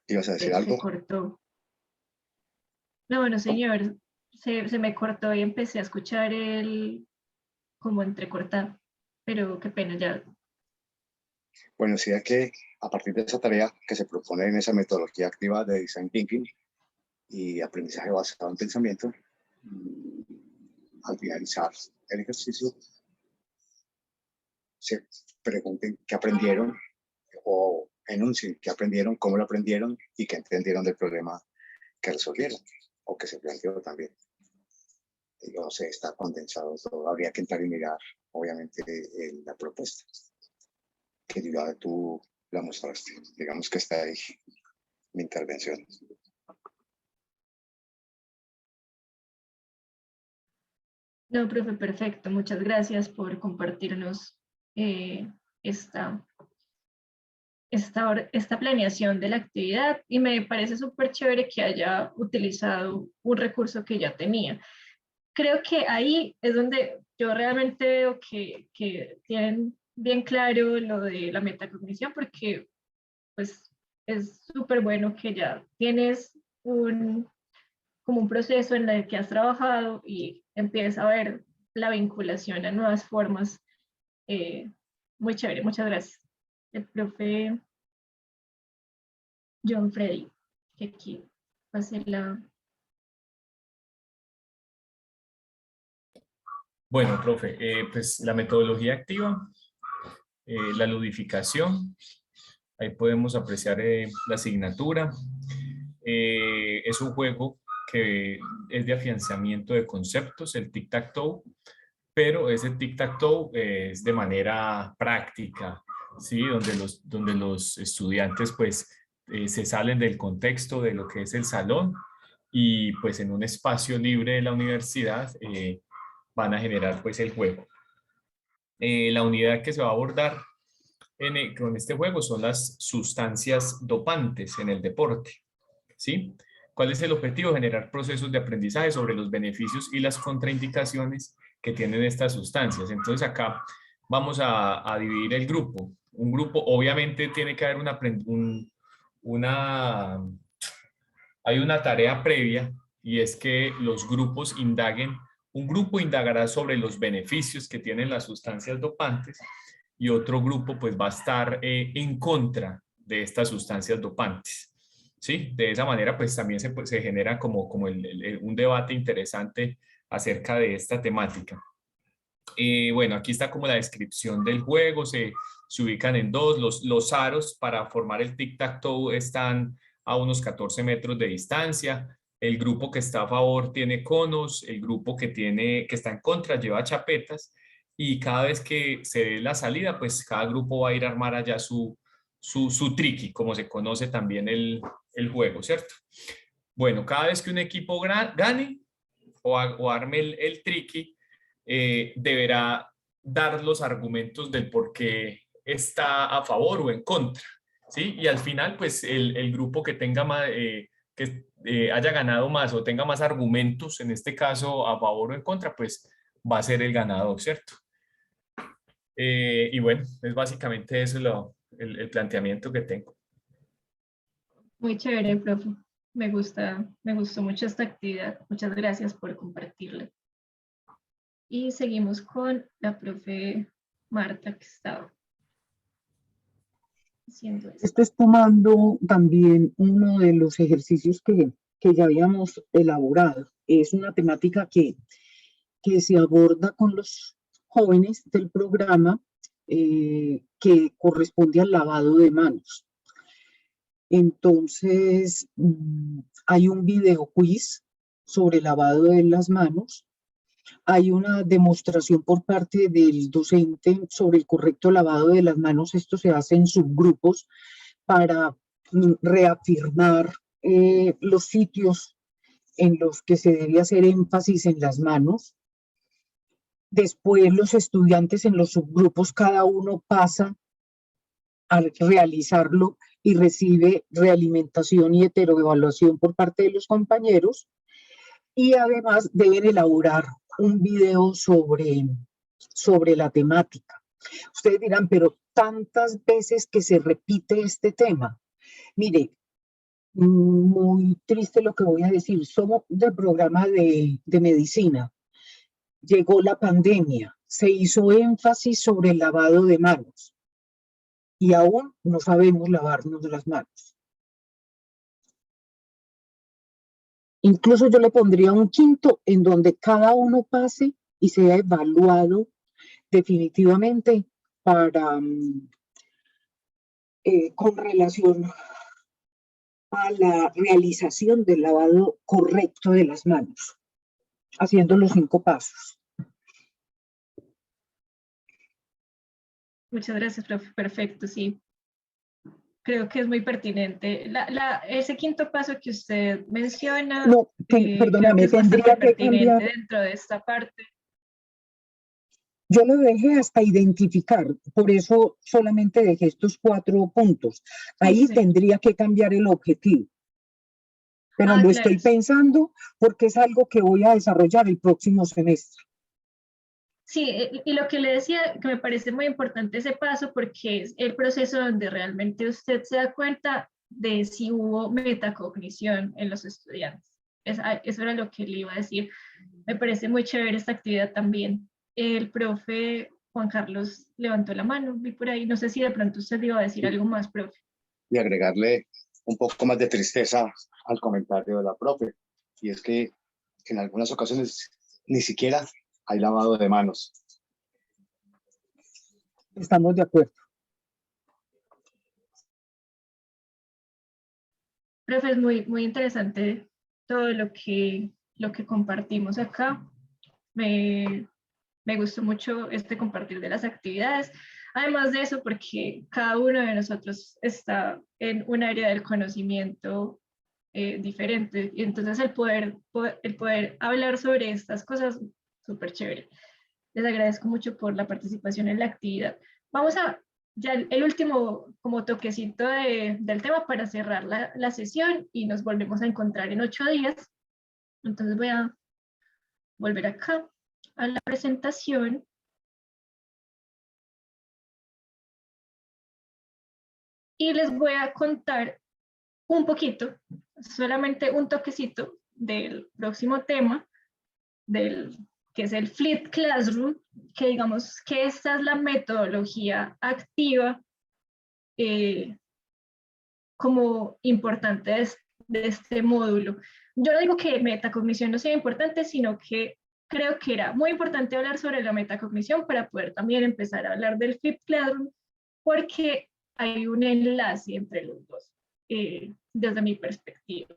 ¿Ibas a decir se algo? cortó. No, bueno, señor, se me cortó y empecé a escuchar el como entrecortado, pero qué pena, ya. Bueno, decía que a partir de esa tarea que se propone en esa metodología activa de Design Thinking y aprendizaje basado en pensamiento, al finalizar el ejercicio, se pregunten qué aprendieron o enuncien qué aprendieron, cómo lo aprendieron y qué entendieron del problema que resolvieron o que se planteó también. Digamos, está condensado todo. Habría que entrar y mirar, obviamente, la propuesta que tú la mostraste. Digamos que está ahí mi intervención. No, profe, perfecto. Muchas gracias por compartirnos esta, esta planeación de la actividad y me parece súper chévere que haya utilizado un recurso que ya tenía. Creo que ahí es donde yo realmente veo que tienen bien claro lo de la metacognición porque pues es súper bueno que ya tienes como un proceso en el que has trabajado y empieza a ver la vinculación a nuevas formas. Eh, Muy chévere, muchas gracias. El profe John Freddy, que aquí va a ser la... Bueno, profe, pues la metodología activa, la ludificación, ahí podemos apreciar la asignatura. Es un juego que es de afianzamiento de conceptos, el tic-tac-toe, pero ese tic-tac-toe es de manera práctica, ¿sí? Donde los estudiantes pues se salen del contexto de lo que es el salón y pues en un espacio libre de la universidad van a generar pues el juego. La unidad que se va a abordar con este juego son las sustancias dopantes en el deporte, ¿sí? ¿Cuál es el objetivo? Generar procesos de aprendizaje sobre los beneficios y las contraindicaciones que tienen estas sustancias. Entonces acá vamos a dividir el grupo. Un grupo, obviamente, tiene que haber hay una tarea previa, y es que los grupos indaguen. Un grupo indagará sobre los beneficios que tienen las sustancias dopantes y otro grupo pues va a estar en contra de estas sustancias dopantes. ¿Sí? De esa manera pues también se genera como un debate interesante acerca de esta temática. Bueno, aquí está como la descripción del juego, se ubican en dos, los aros para formar el tic-tac-toe están a unos 14 metros de distancia, el grupo que está a favor tiene conos, el grupo que está en contra lleva chapetas, y cada vez que se dé la salida, pues cada grupo va a ir a armar allá su triqui, como se conoce también el juego, ¿cierto? Bueno, cada vez que un equipo gane o arme el triqui, deberá dar los argumentos del por qué está a favor o en contra, ¿sí? Y al final, pues el grupo que tenga más, haya ganado más o tenga más argumentos, en este caso a favor o en contra, pues va a ser el ganador, ¿cierto? Y bueno, es básicamente eso el planteamiento que tengo. Muy chévere, profe. Me gustó mucho esta actividad. Muchas gracias por compartirla. Y seguimos con la profe Marta, que estaba haciendo esto. Esto es tomando también uno de los ejercicios que ya habíamos elaborado. Es una temática que se aborda con los jóvenes del programa, que corresponde al lavado de manos. Entonces, hay un video quiz sobre lavado de las manos. Hay una demostración por parte del docente sobre el correcto lavado de las manos. Esto se hace en subgrupos para reafirmar los sitios en los que se debe hacer énfasis en las manos. Después los estudiantes en los subgrupos, cada uno pasa a realizarlo y recibe realimentación y heteroevaluación por parte de los compañeros. Y además deben elaborar un video sobre la temática. Ustedes dirán, pero tantas veces que se repite este tema. Mire, muy triste lo que voy a decir. Somos del programa de medicina. Llegó la pandemia, se hizo énfasis sobre el lavado de manos y aún no sabemos lavarnos las manos. Incluso yo le pondría un quinto en donde cada uno pase y sea evaluado definitivamente con relación a la realización del lavado correcto de las manos, haciendo los 5 pasos. Muchas gracias, profe. Perfecto, sí. Creo que es muy pertinente. Ese quinto paso que usted menciona, no, perdóname, es tendría que cambiar dentro de esta parte. Yo lo dejé hasta identificar, por eso solamente dejé estos 4 puntos. Ahí sí tendría que cambiar el objetivo. Pero lo claro, estoy pensando porque es algo que voy a desarrollar el próximo semestre. Sí, y lo que le decía, que me parece muy importante ese paso, porque es el proceso donde realmente usted se da cuenta de si hubo metacognición en los estudiantes. Eso era lo que le iba a decir. Me parece muy chévere esta actividad también. El profe Juan Carlos levantó la mano, vi por ahí. No sé si de pronto usted iba a decir algo más, profe. Y agregarle un poco más de tristeza al comentario de la profe. Y es que en algunas ocasiones ni siquiera hay lavado de manos. Estamos de acuerdo. Profe, es muy interesante todo lo que compartimos acá. Me gustó mucho compartir de las actividades. Además de eso, porque cada uno de nosotros está en un área del conocimiento diferente. Y entonces el poder hablar sobre estas cosas, súper chévere. Les agradezco mucho por la participación en la actividad. Vamos a ya el último como toquecito del tema para cerrar la sesión y nos volvemos a encontrar en 8 días. Entonces voy a volver acá a la presentación. Y les voy a contar un poquito, solamente un toquecito del próximo tema, que es el Flipped Classroom, que digamos que esta es la metodología activa como importante de este módulo. Yo no digo que metacognición no sea importante, sino que creo que era muy importante hablar sobre la metacognición para poder también empezar a hablar del Flipped Classroom, porque hay un enlace entre los dos, desde mi perspectiva.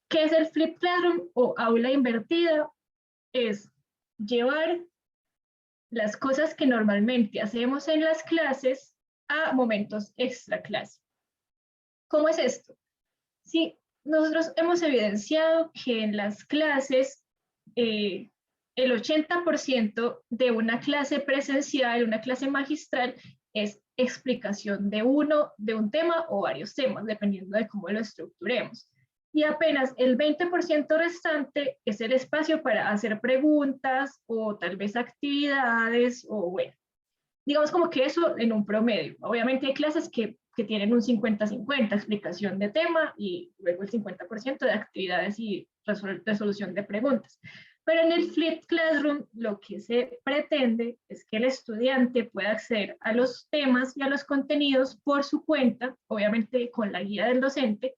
¿Qué es el Flipped Classroom o aula invertida? Es llevar las cosas que normalmente hacemos en las clases a momentos extra clase. ¿Cómo es esto? Sí, nosotros hemos evidenciado que en las clases el 80% de una clase presencial, una clase magistral, es explicación de un tema o varios temas, dependiendo de cómo lo estructuremos. Y apenas el 20% restante es el espacio para hacer preguntas o tal vez actividades o bueno, digamos como que eso en un promedio. Obviamente hay clases que tienen un 50-50, explicación de tema y luego el 50% de actividades y resolución de preguntas. Pero en el Flipped Classroom lo que se pretende es que el estudiante pueda acceder a los temas y a los contenidos por su cuenta, obviamente con la guía del docente,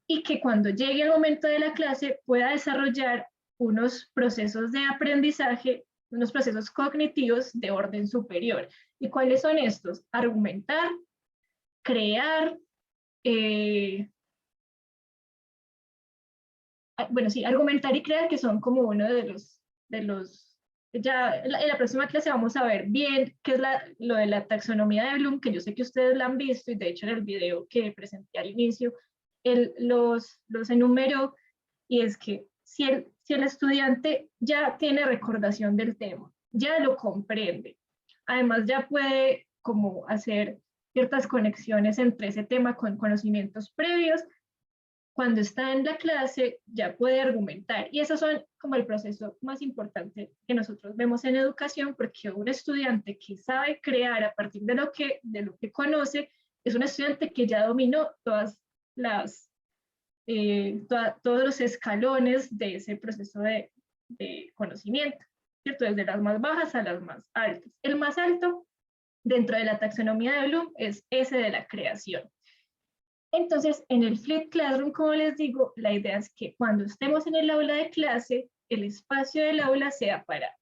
y que cuando llegue el momento de la clase pueda desarrollar unos procesos de aprendizaje, unos procesos cognitivos de orden superior. ¿Y cuáles son estos? Argumentar, crear, argumentar y crear, que son como uno de los ya en la próxima clase vamos a ver bien qué es lo de la taxonomía de Bloom, que yo sé que ustedes la han visto y de hecho en el video que presenté al inicio, los enumeró, y es que si el estudiante ya tiene recordación del tema, ya lo comprende, además ya puede como hacer ciertas conexiones entre ese tema con conocimientos previos, cuando está en la clase ya puede argumentar. Y esos son como el proceso más importante que nosotros vemos en educación, porque un estudiante que sabe crear a partir de lo que conoce, es un estudiante que ya dominó todos los escalones de ese proceso de conocimiento, ¿cierto? Desde las más bajas a las más altas. El más alto dentro de la taxonomía de Bloom es ese de la creación. Entonces, en el Flipped Classroom, como les digo, la idea es que cuando estemos en el aula de clase, el espacio del aula sea para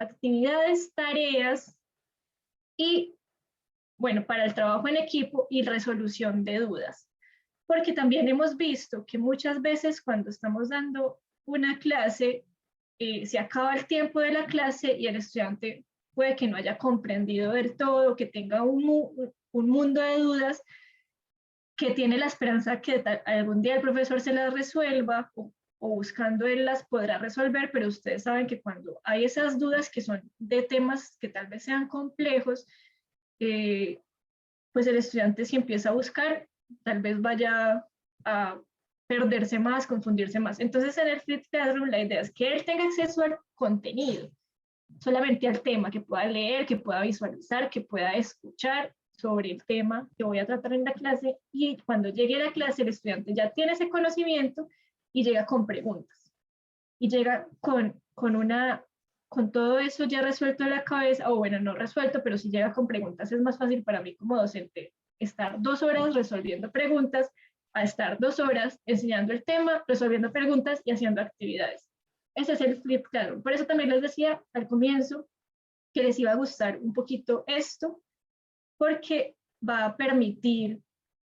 actividades, tareas y, bueno, para el trabajo en equipo y resolución de dudas. Porque también hemos visto que muchas veces cuando estamos dando una clase, se acaba el tiempo de la clase y el estudiante puede que no haya comprendido del todo, que tenga un mundo de dudas, que tiene la esperanza que algún día el profesor se las resuelva o buscando él las podrá resolver, pero ustedes saben que cuando hay esas dudas que son de temas que tal vez sean complejos, pues el estudiante si empieza a buscar, tal vez vaya a perderse más, confundirse más. Entonces en el Flipped Classroom la idea es que él tenga acceso al contenido, solamente al tema, que pueda leer, que pueda visualizar, que pueda escuchar sobre el tema que voy a tratar en la clase, y cuando llegue a la clase el estudiante ya tiene ese conocimiento y llega con preguntas y llega con todo eso ya resuelto en la cabeza, o bueno, no resuelto, pero si llega con preguntas es más fácil para mí como docente estar 2 horas resolviendo preguntas a estar 2 horas enseñando el tema, resolviendo preguntas y haciendo actividades. Ese es el Flipped Classroom. Por eso también les decía al comienzo que les iba a gustar un poquito esto, porque va a permitir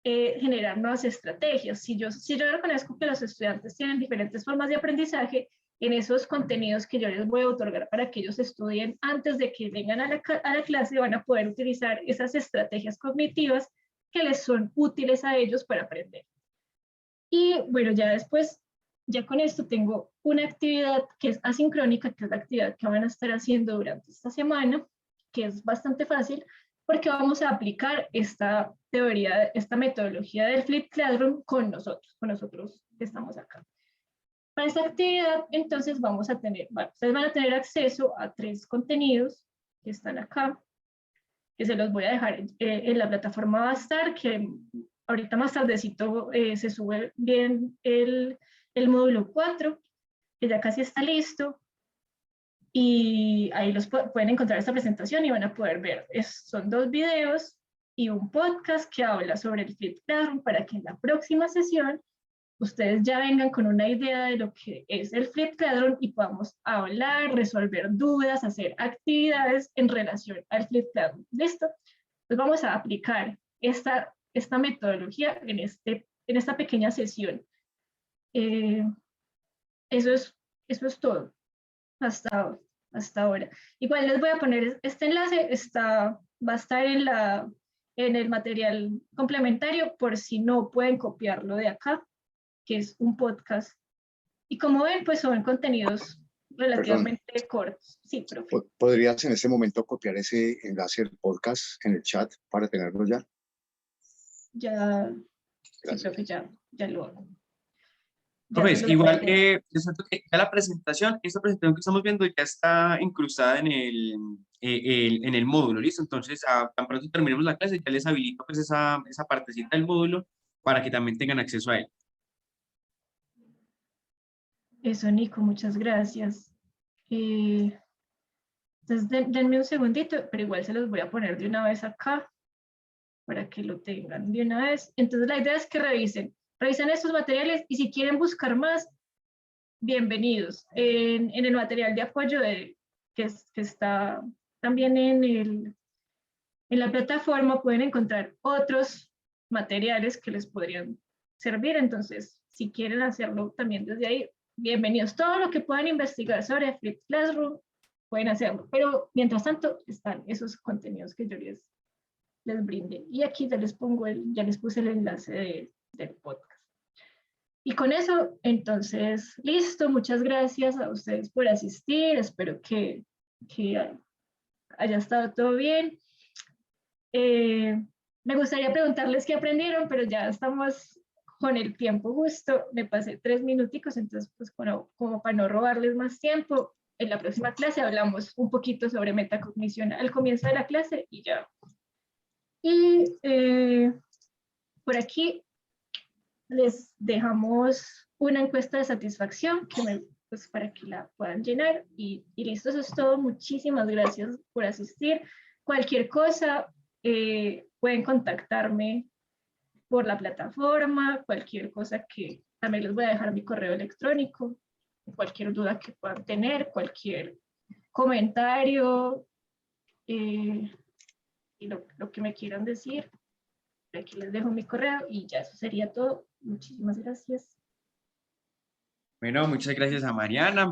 generar nuevas estrategias. Si yo reconozco que los estudiantes tienen diferentes formas de aprendizaje, en esos contenidos que yo les voy a otorgar para que ellos estudien antes de que vengan a la clase, van a poder utilizar esas estrategias cognitivas que les son útiles a ellos para aprender. Y bueno, ya después, ya con esto tengo una actividad que es asincrónica, que es la actividad que van a estar haciendo durante esta semana, que es bastante fácil. porque vamos a aplicar esta teoría, esta metodología del Flipped Classroom con nosotros que estamos acá. Para esta actividad, entonces vamos a tener, bueno, ustedes van a tener acceso a 3 contenidos que están acá, que se los voy a dejar en la plataforma va a estar, que ahorita más tardecito se sube bien el módulo 4, que ya casi está listo, y ahí pueden encontrar esta presentación y van a poder ver. Son 2 videos y un podcast que habla sobre el Flipped Classroom para que en la próxima sesión ustedes ya vengan con una idea de lo que es el Flipped Classroom y podamos hablar, resolver dudas, hacer actividades en relación al Flipped Classroom. ¿Listo? Entonces vamos a aplicar esta metodología en esta pequeña sesión. Eso es todo hasta ahora. Igual les voy a poner este enlace, va a estar en el material complementario por si no pueden copiarlo de acá, que es un podcast. Y como ven, pues son contenidos relativamente cortos. Sí, profe. ¿Podrías en este momento copiar ese enlace del podcast en el chat para tenerlo ya? Ya, Gracias. sí, profe, ya lo hago. Pues igual que ya la presentación, esta presentación que estamos viendo ya está incrustada en el módulo, ¿listo? Entonces, tan pronto terminemos la clase, ya les habilito pues esa partecita del módulo para que también tengan acceso a él. Eso, Nico, muchas gracias. Entonces, denme un segundito, pero igual se los voy a poner de una vez acá para que lo tengan de una vez. Entonces, la idea es que revisen estos materiales y si quieren buscar más, bienvenidos. En el material de apoyo que está también en la plataforma pueden encontrar otros materiales que les podrían servir. Entonces, si quieren hacerlo también desde ahí, bienvenidos. Todo lo que puedan investigar sobre Flipped Classroom, pueden hacerlo. Pero mientras tanto, están esos contenidos que yo les brindé. Y aquí ya les puse el enlace del podcast. Y con eso, entonces, listo. Muchas gracias a ustedes por asistir. Espero que haya estado todo bien. Me gustaría preguntarles qué aprendieron, pero ya estamos con el tiempo justo. Me pasé 3 minuticos, entonces, pues, como para no robarles más tiempo, en la próxima clase hablamos un poquito sobre metacognición al comienzo de la clase y ya. Y por aquí les dejamos una encuesta de satisfacción pues, para que la puedan llenar y listo, eso es todo. Muchísimas gracias por asistir. Cualquier cosa, pueden contactarme por la plataforma, cualquier cosa que también les voy a dejar mi correo electrónico, cualquier duda que puedan tener, cualquier comentario y lo que me quieran decir. Aquí les dejo mi correo y ya eso sería todo. Muchísimas gracias. Bueno, muchas gracias a Mariana.